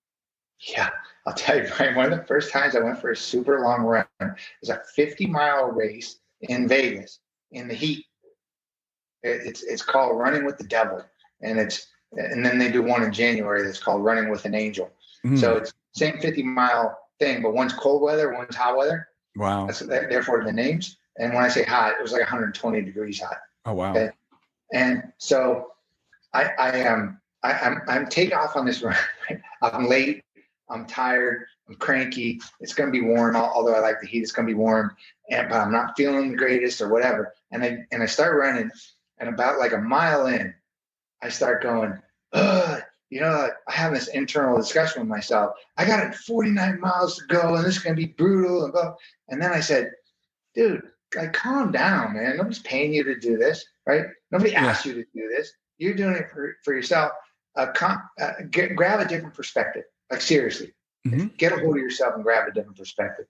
Yeah. I'll tell you, Brian, one of the first times I went for a super long run was a 50-mile race in Vegas in the heat. It's called Running with the Devil. And then they do one in January that's called Running with an Angel. Mm-hmm. So it's same 50-mile thing, but one's cold weather, one's hot weather. Wow. That's therefore the names. And when I say hot, it was like 120 degrees hot. Oh, wow. Okay? And so I'm taking off on this run. I'm late. I'm tired, I'm cranky, it's going to be warm, although I like the heat, it's going to be warm, but I'm not feeling the greatest or whatever. And I start running, and about like a mile in, I start going, ugh. I have this internal discussion with myself. I got 49 miles to go, and this is going to be brutal. And then I said, dude, like, calm down, man. Nobody's paying you to do this, right? Nobody asked you to do this. You're doing it for yourself. Grab a different perspective. Like, seriously, get a hold of yourself and grab a different perspective.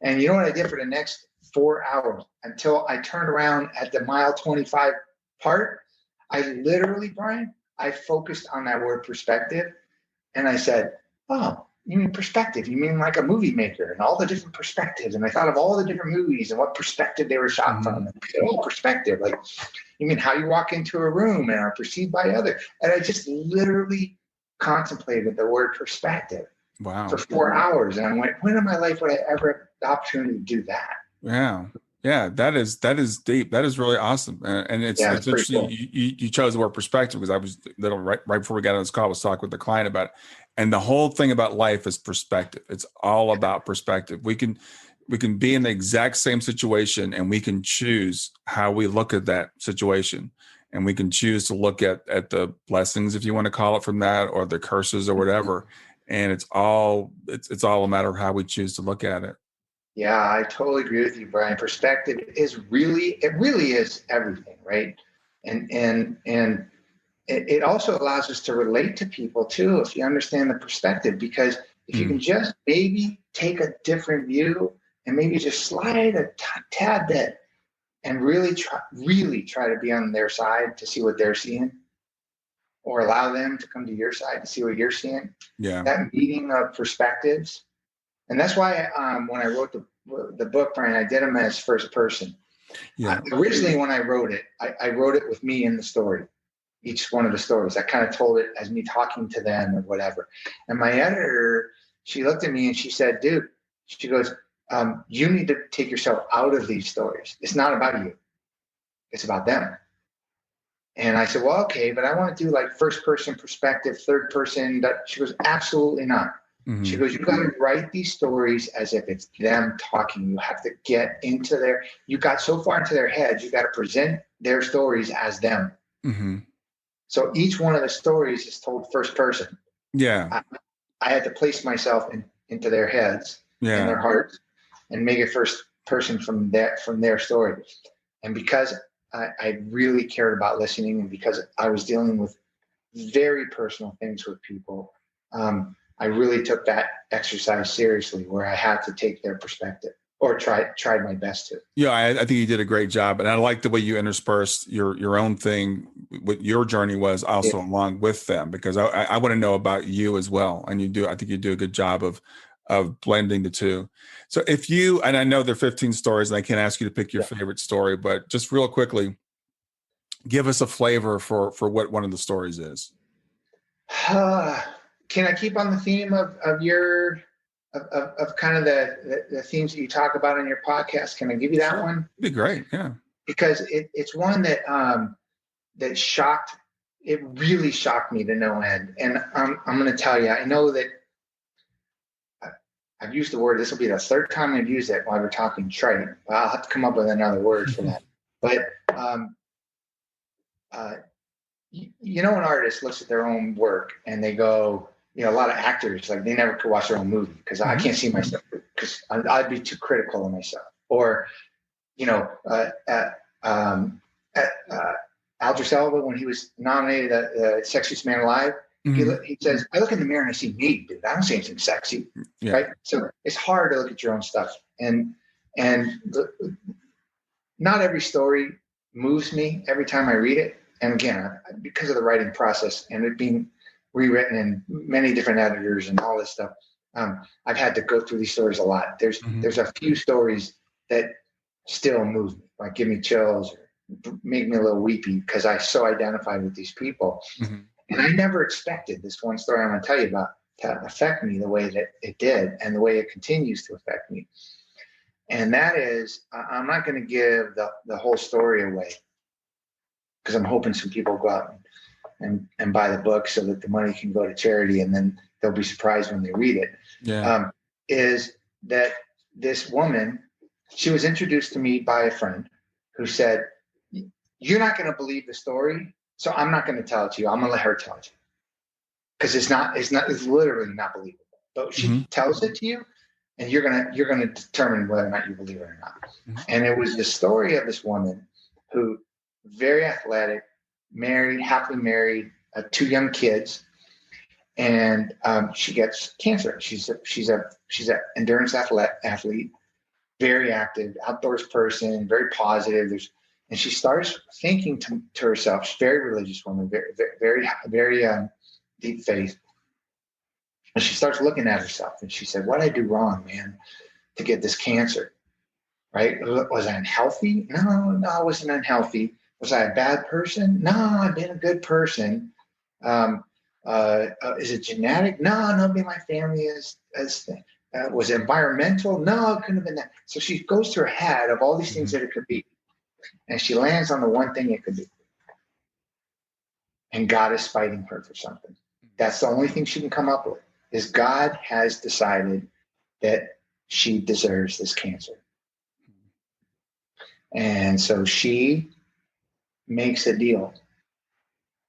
And you know what I did for the next 4 hours until I turned around at the mile 25 part? I literally, Brian, I focused on that word perspective, and I said, oh, you mean perspective? You mean like a movie maker and all the different perspectives? And I thought of all the different movies and what perspective they were shot from. And I said, oh, perspective. Like, you mean how you walk into a room and are perceived by others? And I just literally contemplated the word perspective for 4 hours. And I went, when in my life would I ever have the opportunity to do that? Yeah. Yeah, that is deep. That is really awesome, and it's interesting. Cool. You chose the word perspective, because I was right before we got on this call, I was talking with the client about it. And the whole thing about life is perspective. It's all about perspective. We can be in the exact same situation, and we can choose how we look at that situation, and we can choose to look at the blessings, if you want to call it, from that, or the curses or whatever. And it's all a matter of how we choose to look at it. Yeah, I totally agree with you, Brian. Perspective is really is everything, right? And it also allows us to relate to people too, if you understand the perspective, because if you can just maybe take a different view and maybe just slide a tad bit and really try to be on their side to see what they're seeing, or allow them to come to your side to see what you're seeing. Yeah, that meeting of perspectives. And that's why when I wrote the book, Brian, I did them as first person. Yeah. Originally, when I wrote it, I wrote it with me in the story, each one of the stories. I kind of told it as me talking to them or whatever. And my editor, she looked at me and she said, dude, she goes, you need to take yourself out of these stories. It's not about you. It's about them. And I said, well, okay, but I want to do like first person perspective, third person. She goes, absolutely not. She goes, you got to write these stories as if it's them talking. You have to get into you got so far into their heads, you got to present their stories as them. So each one of the stories is told first person. Yeah. I had to place myself into their heads and their hearts and make it first person from their story. And because I really cared about listening, and because I was dealing with very personal things with people, I really took that exercise seriously, where I had to take their perspective, or tried my best to. Yeah, I think you did a great job. And I like the way you interspersed your own thing, what your journey was also along with them, because I want to know about you as well. And I think you do a good job of blending the two. So and I know there are 15 stories, and I can't ask you to pick your favorite story, but just real quickly, give us a flavor for what one of the stories is. Can I keep on the theme of your kind of the themes that you talk about in your podcast? Can I give you that one? It'd be great, yeah. Because it's one that it really shocked me to no end. And I'm going to tell you, I know that I've used the word, this will be the third time I've used it while we're talking trite. I'll have to come up with another word for that. But an artist looks at their own work and they go, a lot of actors, like, they never could watch their own movie because I can't see myself, because I'd be too critical of myself. Or, Aldrich Elba, when he was nominated the Sexiest Man Alive, he says, I look in the mirror and I see me, dude. I don't see anything sexy, right? So it's hard to look at your own stuff. And not every story moves me every time I read it. And again, because of the writing process and it being rewritten and many different editors and all this stuff, I've had to go through these stories a lot. There's a few stories that still move me, like give me chills or make me a little weepy, because I so identified with these people. And I never expected this one story I'm going to tell you about to affect me the way that it did, and the way it continues to affect me. And that is, I'm not going to give the whole story away, because I'm hoping some people go out and buy the book so that the money can go to charity, and then they'll be surprised when they read it. Yeah. Is that this woman, she was introduced to me by a friend who said, you're not going to believe the story, so I'm not going to tell it to you. I'm going to let her tell it to you. Because it's literally not believable. But she tells it to you, and you're gonna determine whether or not you believe it or not. Mm-hmm. And it was the story of this woman who, very athletic, married, happily married, 2 young kids, and she gets cancer. She's a endurance athlete, very active, outdoors person, very positive. And she starts thinking to herself. She's a very religious woman, very deep faith. And she starts looking at herself and she said, what did I do wrong, man, to get this cancer? Right? Was I unhealthy? No, I wasn't unhealthy. Was I a bad person? No, I've been a good person. Is it genetic? No, nobody in my family is. Was it environmental? No, it couldn't have been that. So she goes through her head of all these things that it could be. And she lands on the one thing it could be. And God is fighting her for something. That's the only thing she can come up with, is God has decided that she deserves this cancer. And so she makes a deal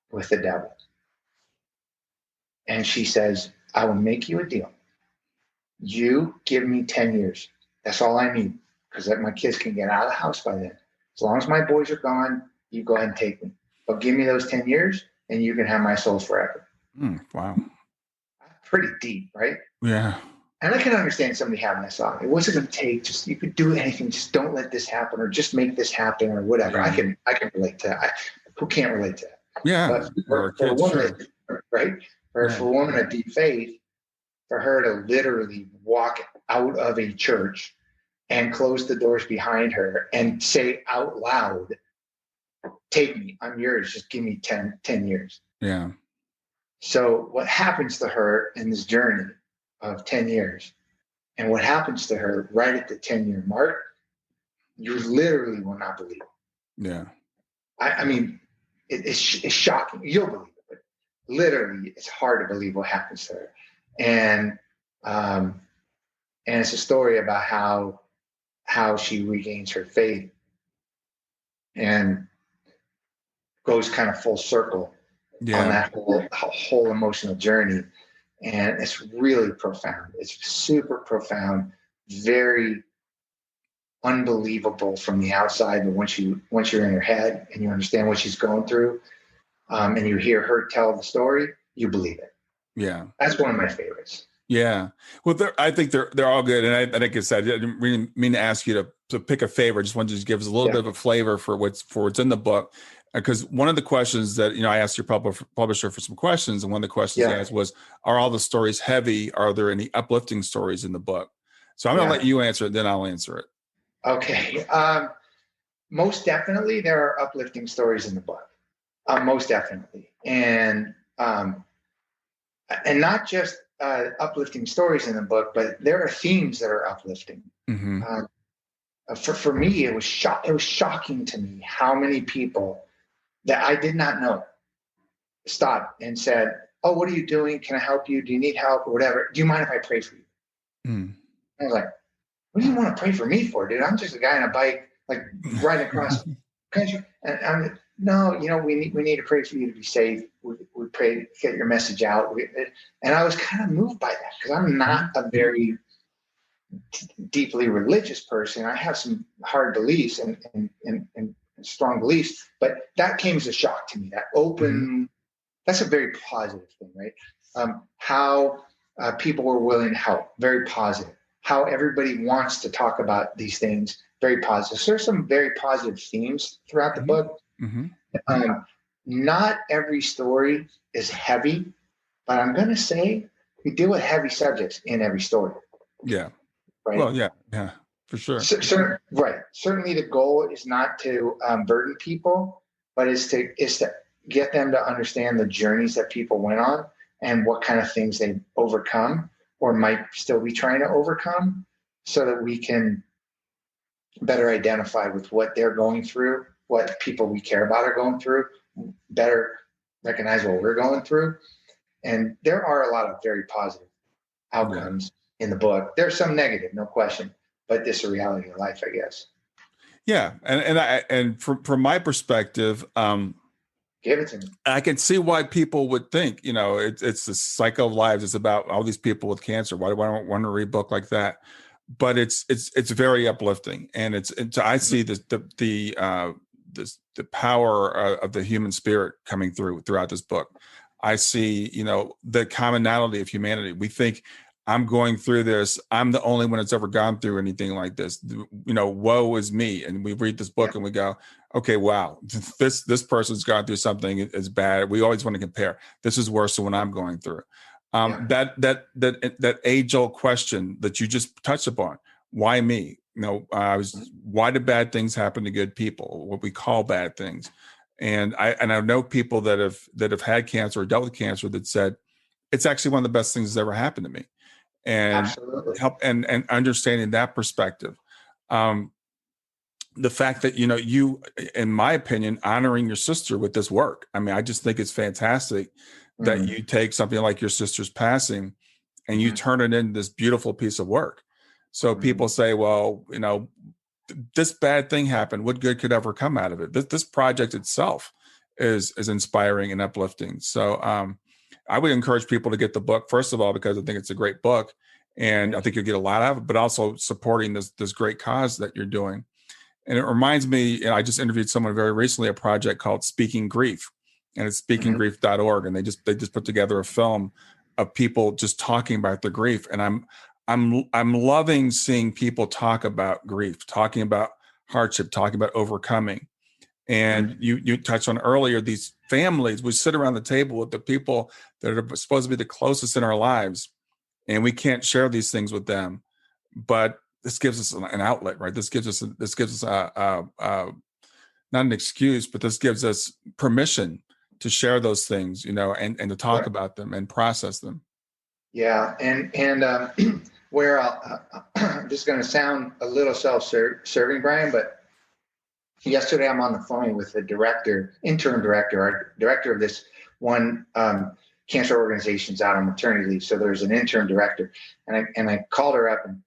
with the devil. And she says, I will make you a deal. You give me 10 years. That's all I need, because my kids can get out of the house by then. As long as my boys are gone, you go ahead and take me. But give me those 10 years and you can have my soul forever. Wow. Pretty deep, right? Yeah. And I can understand somebody having this thought. It wasn't going to take, just, you could do anything. Just don't let this happen, or just make this happen, or whatever. Yeah. I can relate to that. Who can't relate to that? Yeah. But for a woman, right? For a woman of deep faith, for her to literally walk out of a church and close the doors behind her and say out loud, take me, I'm yours. Just give me 10 years. Yeah. So what happens to her in this journey of 10 years, and what happens to her right at the 10-year mark, you literally will not believe it. Yeah. I mean, it's shocking. You'll believe it, but literally it's hard to believe what happens to her. And it's a story about how she regains her faith and goes kind of full circle on that whole emotional journey. And it's really profound. It's super profound, very unbelievable from the outside. But once you're in her head and you understand what she's going through, and you hear her tell the story, you believe it. Yeah. That's one of my favorites. Yeah. Well, I think they're all good. And I think I said, I didn't really mean to ask you to pick a favorite. I just wanted to give us a little bit of a flavor for what's in the book. Because one of the questions that, I asked your publisher for some questions, and one of the questions I asked was, are all the stories heavy? Are there any uplifting stories in the book? So I'm going to let you answer it, then I'll answer it. Okay. Most definitely there are uplifting stories in the book. Most definitely. And not just uplifting stories in the book, but there are themes that are uplifting. Mm-hmm. For me, it was shocking to me how many people that I did not know stopped and said, oh, what are you doing? Can I help you? Do you need help or whatever? Do you mind if I pray for you? Mm. I was like, what do you want to pray for me for, dude? I'm just a guy on a bike, like riding across country. And I'm no, we need to pray for you to be safe. We pray to get your message out. And I was kind of moved by that, because I'm not a very deeply religious person. I have some hard beliefs and strong beliefs, but that came as a shock to me. That that's a very positive thing, right? How people were willing to help, very positive. How everybody wants to talk about these things, very positive. So there's some very positive themes throughout the book. Mm-hmm. Not every story is heavy, but I'm going to say we deal with heavy subjects in every story. Yeah. Right. Well, yeah, for sure. Right. Certainly the goal is not to burden people, but is to get them to understand the journeys that people went on and what kind of things they overcome or might still be trying to overcome, so that we can better identify with what they're going through, what people we care about are going through, better recognize what we're going through, And there are a lot of very positive outcomes in the book. There's some negative, no question, but this is a reality of life, I guess. Yeah. And from my perspective, Give it to me. I can see why people would think, it's the cycle of lives. It's about all these people with cancer. Why do I want to read a book like that? But it's very uplifting, and I see the power of the human spirit coming throughout this book. I see, the commonality of humanity. We think, I'm going through this, I'm the only one that's ever gone through anything like this. Woe is me. And we read this book and we go, okay, wow, this person's gone through something as bad. We always want to compare. This is worse than what I'm going through. That age-old question that you just touched upon, why me? Why do bad things happen to good people? What we call bad things. And I know people that have had cancer or dealt with cancer that said, it's actually one of the best things that's ever happened to me. And Absolutely. help and understanding that perspective. The fact that, you, in my opinion, honoring your sister with this work. I mean, I just think it's fantastic that you take something like your sister's passing and you turn it into this beautiful piece of work. So people say, well, this bad thing happened. What good could ever come out of it? This project itself is inspiring and uplifting. So I would encourage people to get the book, first of all, because I think it's a great book and I think you'll get a lot out of it, but also supporting this great cause that you're doing. And it reminds me, I just interviewed someone very recently, a project called Speaking Grief, and it's speakinggrief.org. And they just put together a film of people just talking about their grief. And I'm loving seeing people talk about grief, talking about hardship, talking about overcoming. And you touched on earlier, these families, we sit around the table with the people that are supposed to be the closest in our lives, and we can't share these things with them. But this gives us an outlet, right? This gives us not an excuse, but this gives us permission to share those things, and to talk about them and process them. Yeah, and where this is going to sound a little self-serving, Brian, but yesterday I'm on the phone with the interim director of this one cancer organization's out on maternity leave. So there's an interim director, and I called her up, and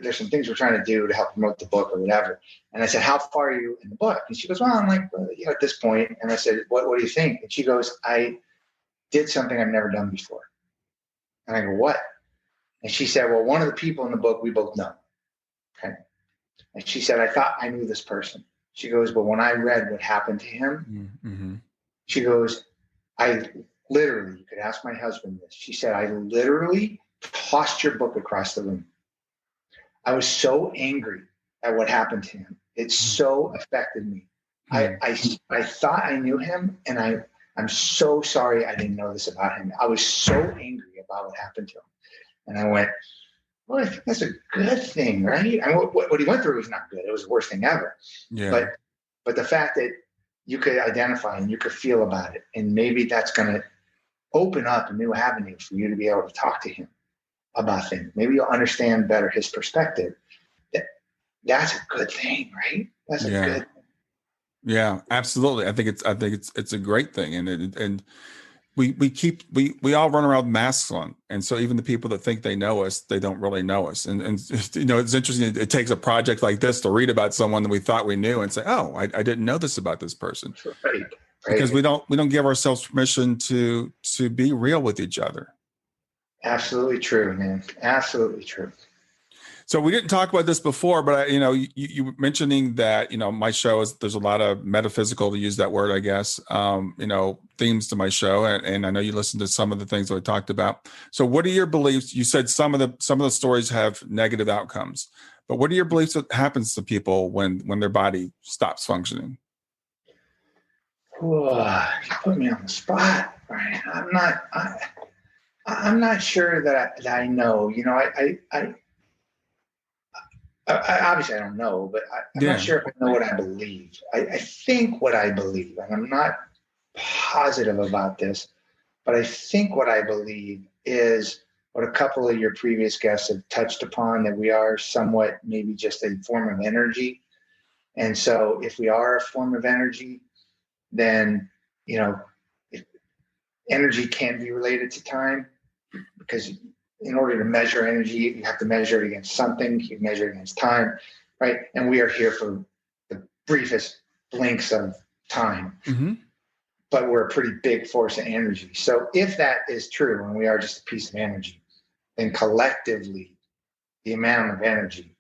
there's some things we're trying to do to help promote the book or whatever. And I said, how far are you in the book? And she goes, well, I'm like, at this point. And I said, what do you think? And she goes, I did something I've never done before. And I go, what? And she said, well, one of the people in the book we both know. Okay. And she said, I thought I knew this person. She goes, but when I read what happened to him, she goes, I literally, you could ask my husband this. She said, I literally tossed your book across the room. I was so angry at what happened to him. It so affected me. I thought I knew him, and I'm so sorry I didn't know this about him. I was so angry about what happened to him. And I went, well, I think that's a good thing, right? I mean, what he went through was not good. It was the worst thing ever. Yeah. But the fact that you could identify and you could feel about it, and maybe that's going to open up a new avenue for you to be able to talk to him about things. Maybe you'll understand better his perspective. That's a good thing, right? That's a good thing. Yeah, absolutely. I think it's a great thing, and we all run around with masks on, and so even the people that think they know us, they don't really know us. And it's interesting. It takes a project like this to read about someone that we thought we knew and say, oh, I didn't know this about this person, right. Because we don't give ourselves permission to be real with each other. Absolutely true, man. Absolutely true. So we didn't talk about this before, but you were mentioning that, my show there's a lot of metaphysical, to use that word, I guess, themes to my show. And I know you listened to some of the things that I talked about. So what are your beliefs? You said some of the stories have negative outcomes, but what are your beliefs that happens to people when their body stops functioning? You put me on the spot, Brian. I'm not sure that I know. I obviously I don't know, but I'm not sure if I know what I believe. I think what I believe, and I'm not positive about this, but I think what I believe is what a couple of your previous guests have touched upon, that we are somewhat maybe just a form of energy. And so if we are a form of energy, then, energy can be related to time, because in order to measure energy, you have to measure it against something. You measure it against time, right? And we are here for the briefest blinks of time, but we're a pretty big force of energy. So if that is true, and we are just a piece of energy, then collectively, the amount of energy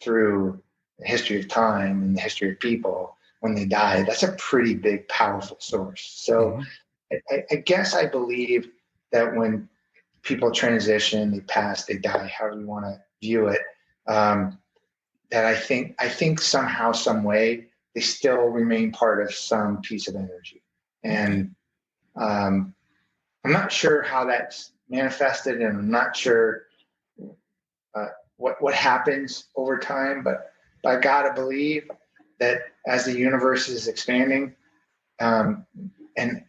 through the history of time and the history of people when they die, that's a pretty big, powerful source. So I guess I believe that when people transition, they pass, they die, however you want to view it, that I think somehow, some way, they still remain part of some piece of energy. And I'm not sure how that's manifested, and I'm not sure what happens over time, but I gotta believe that as the universe is expanding, and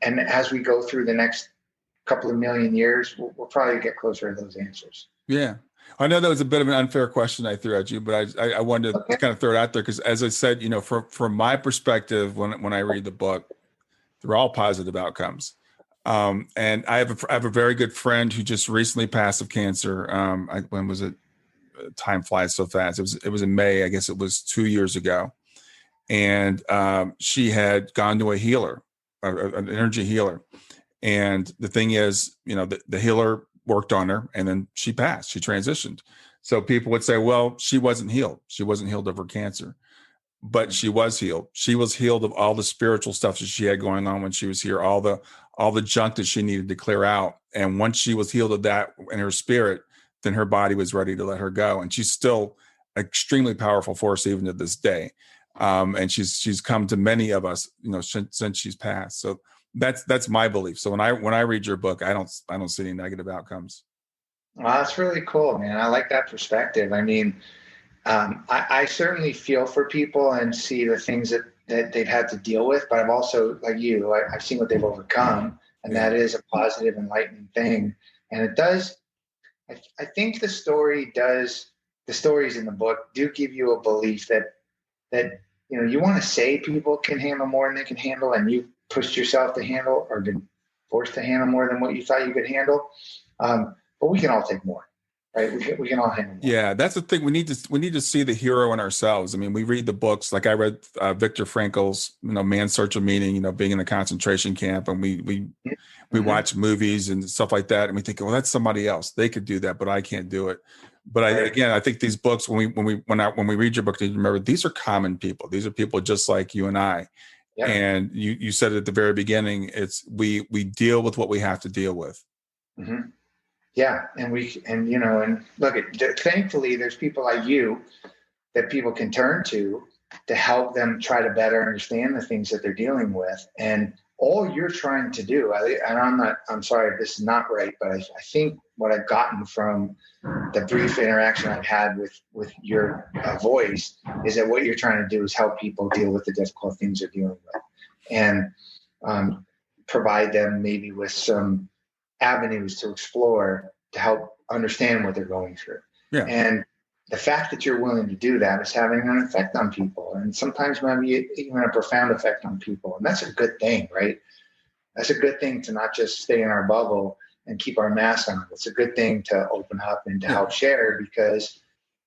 as we go through the next couple of million years, we'll probably get closer to those answers. Yeah. I know that was a bit of an unfair question I threw at you, but I wanted to kind of throw it out there because, as I said, from my perspective, when I read the book, they're all positive outcomes. And I have a very good friend who just recently passed of cancer. When was it? Time flies so fast. It was in May. I guess it was 2 years ago. And she had gone to a healer, an energy healer. And the thing is, the healer worked on her, and then she passed. She transitioned. So people would say, well, she wasn't healed. She wasn't healed of her cancer. But she was healed. She was healed of all the spiritual stuff that she had going on when she was here, all the junk that she needed to clear out. And once she was healed of that in her spirit, then her body was ready to let her go. And she's still an extremely powerful force even to this day. And she's come to many of us, since she's passed. So that's my belief. So when I read your book, I don't see any negative outcomes. Well, that's really cool, man. I like that perspective. I mean, I certainly feel for people and see the things that they've had to deal with, but I've also, like you, I've seen what they've overcome, and that is a positive, enlightening thing. And it does, I think the stories in the book do give you a belief that you want to say people can handle more than they can handle, and you've pushed yourself to handle or been forced to handle more than what you thought you could handle. But we can all take more. Right, we can all handle more. Yeah, that's the thing. We need to see the hero in ourselves. I mean, we read the books. Like I read Viktor Frankl's, Man's Search of Meaning. Being in the concentration camp, and we watch movies and stuff like that, and we think, well, that's somebody else. They could do that, but I can't do it. But I think these books, when we read your book, you remember these are common people. These are people just like you and I. Yeah. And you said at the very beginning, it's we deal with what we have to deal with. Mm-hmm. Yeah. And look, thankfully there's people like you that people can turn to help them try to better understand the things that they're dealing with. And all you're trying to do, and I'm sorry if this is not right, but I think what I've gotten from the brief interaction I've had with your voice is that what you're trying to do is help people deal with the difficult things they're dealing with, and provide them maybe with some avenues to explore to help understand what they're going through. Yeah. And the fact that you're willing to do that is having an effect on people, and sometimes maybe even a profound effect on people. And that's a good thing, right? That's a good thing to not just stay in our bubble and keep our mask on. It's a good thing to open up and to help share, because,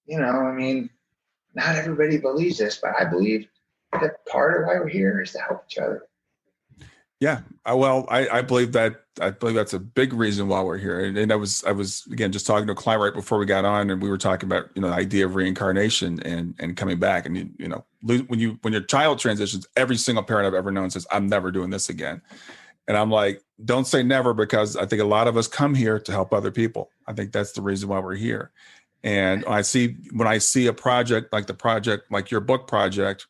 not everybody believes this, but I believe that part of why we're here is to help each other. Yeah. Well, I believe that. I believe that's a big reason why we're here. And I was again just talking to a client right before we got on, and we were talking about the idea of reincarnation and coming back. And when your child transitions, every single parent I've ever known says, "I'm never doing this again." And I'm like, don't say never, because I think a lot of us come here to help other people. I think that's the reason why we're here. And when I see a project like your book project.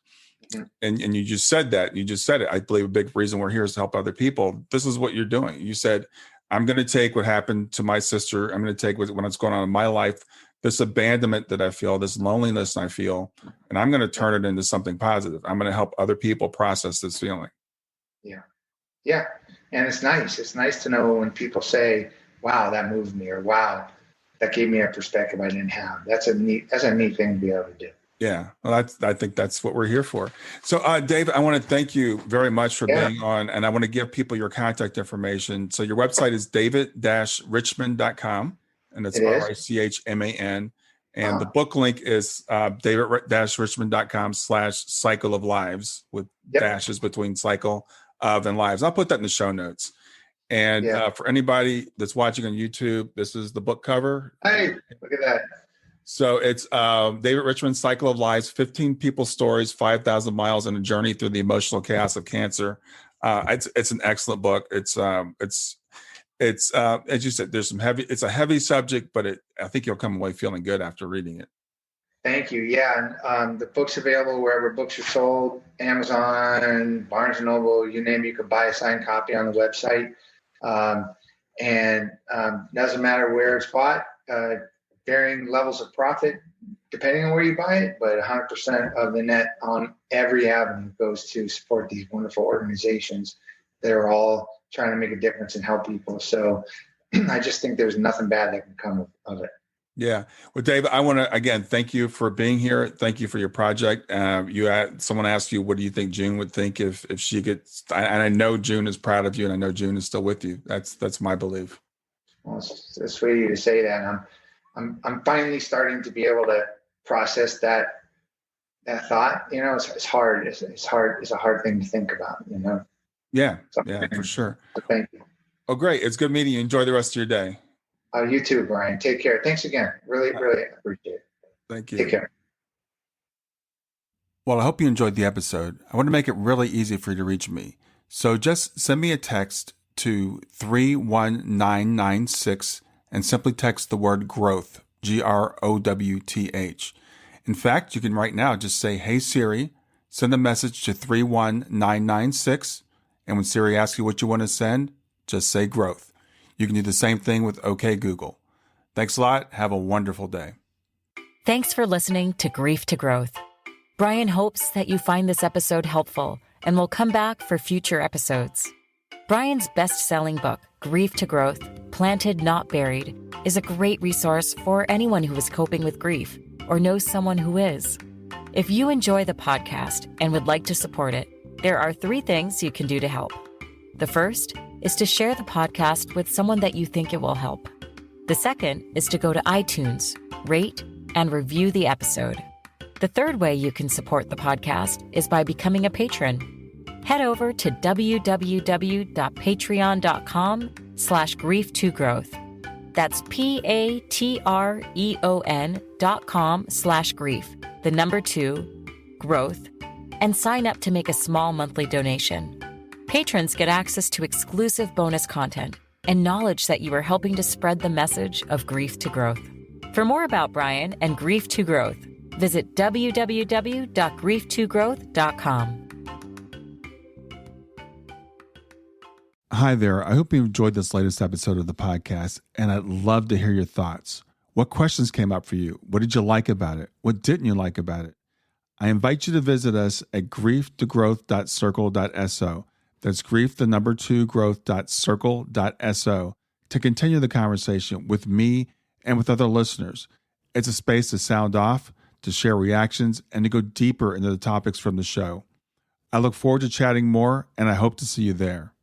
And you just said it. I believe a big reason we're here is to help other people. This is what you're doing. You said, I'm going to take what happened to my sister. I'm going to take what's going on in my life, this abandonment that I feel, this loneliness I feel, and I'm going to turn it into something positive. I'm going to help other people process this feeling. Yeah. Yeah. And it's nice. It's nice to know when people say, wow, that moved me, or wow, that gave me a perspective I didn't have. That's a neat thing to be able to do. Yeah, well, I think that's what we're here for. So, David, I want to thank you very much for being on, and I want to give people your contact information. So your website is david-richman.com, and it's It is. Richman. And the book link is david-richman.com/cycle of lives with dashes between cycle of and lives. I'll put that in the show notes. And for anybody that's watching on YouTube, this is the book cover. Hey, look at that. So it's David Richman's Cycle of Lives, 15 people's stories, 5,000 miles, and a journey through the emotional chaos of cancer. It's an excellent book. It's as you said, it's a heavy subject, but I think you'll come away feeling good after reading it. Thank you. Yeah. And the book's available wherever books are sold, Amazon, Barnes & Noble, you name it, you could buy a signed copy on the website. Doesn't matter where it's bought, varying levels of profit, depending on where you buy it, but 100% of the net on every avenue goes to support these wonderful organizations that are all trying to make a difference and help people. So I just think there's nothing bad that can come of it. Yeah. Well, David, I want to, again, thank you for being here. Thank you for your project. Someone asked you, what do you think June would think if she gets, and I know June is proud of you, and I know June is still with you. That's my belief. Well, it's sweet of you to say that. I'm finally starting to be able to process that thought. You know, it's hard. It's a hard thing to think about, you know? Yeah. Yeah, for sure. So thank you. Oh, great. It's good meeting you. Enjoy the rest of your day. You too, Brian. Take care. Thanks again. Really, really appreciate it. Thank you. Take care. Well, I hope you enjoyed the episode. I want to make it really easy for you to reach me. So just send me a text to 31996 and simply text the word growth, GROWTH. In fact, you can right now just say, "Hey Siri," send a message to 31996. And when Siri asks you what you want to send, just say growth. You can do the same thing with OK Google. Thanks a lot. Have a wonderful day. Thanks for listening to Grief to Growth. Brian hopes that you find this episode helpful and will come back for future episodes. Brian's best-selling book, Grief to Growth, Planted Not Buried, is a great resource for anyone who is coping with grief or knows someone who is. If you enjoy the podcast and would like to support it, there are 3 things you can do to help. The first is to share the podcast with someone that you think it will help. The second is to go to iTunes, rate, and review the episode. The third way you can support the podcast is by becoming a patron. Head over to www.patreon.com/grief2growth. That's patreon.com/grief, the number 2, growth, and sign up to make a small monthly donation. Patrons get access to exclusive bonus content and knowledge that you are helping to spread the message of grief to growth. For more about Brian and Grief to Growth, visit www.grief2growth.com. Hi there. I hope you enjoyed this latest episode of the podcast, and I'd love to hear your thoughts. What questions came up for you? What did you like about it? What didn't you like about it? I invite you to visit us at grieftogrowth.circle.so. That's growth2growth.circle.so to continue the conversation with me and with other listeners. It's a space to sound off, to share reactions, and to go deeper into the topics from the show. I look forward to chatting more, and I hope to see you there.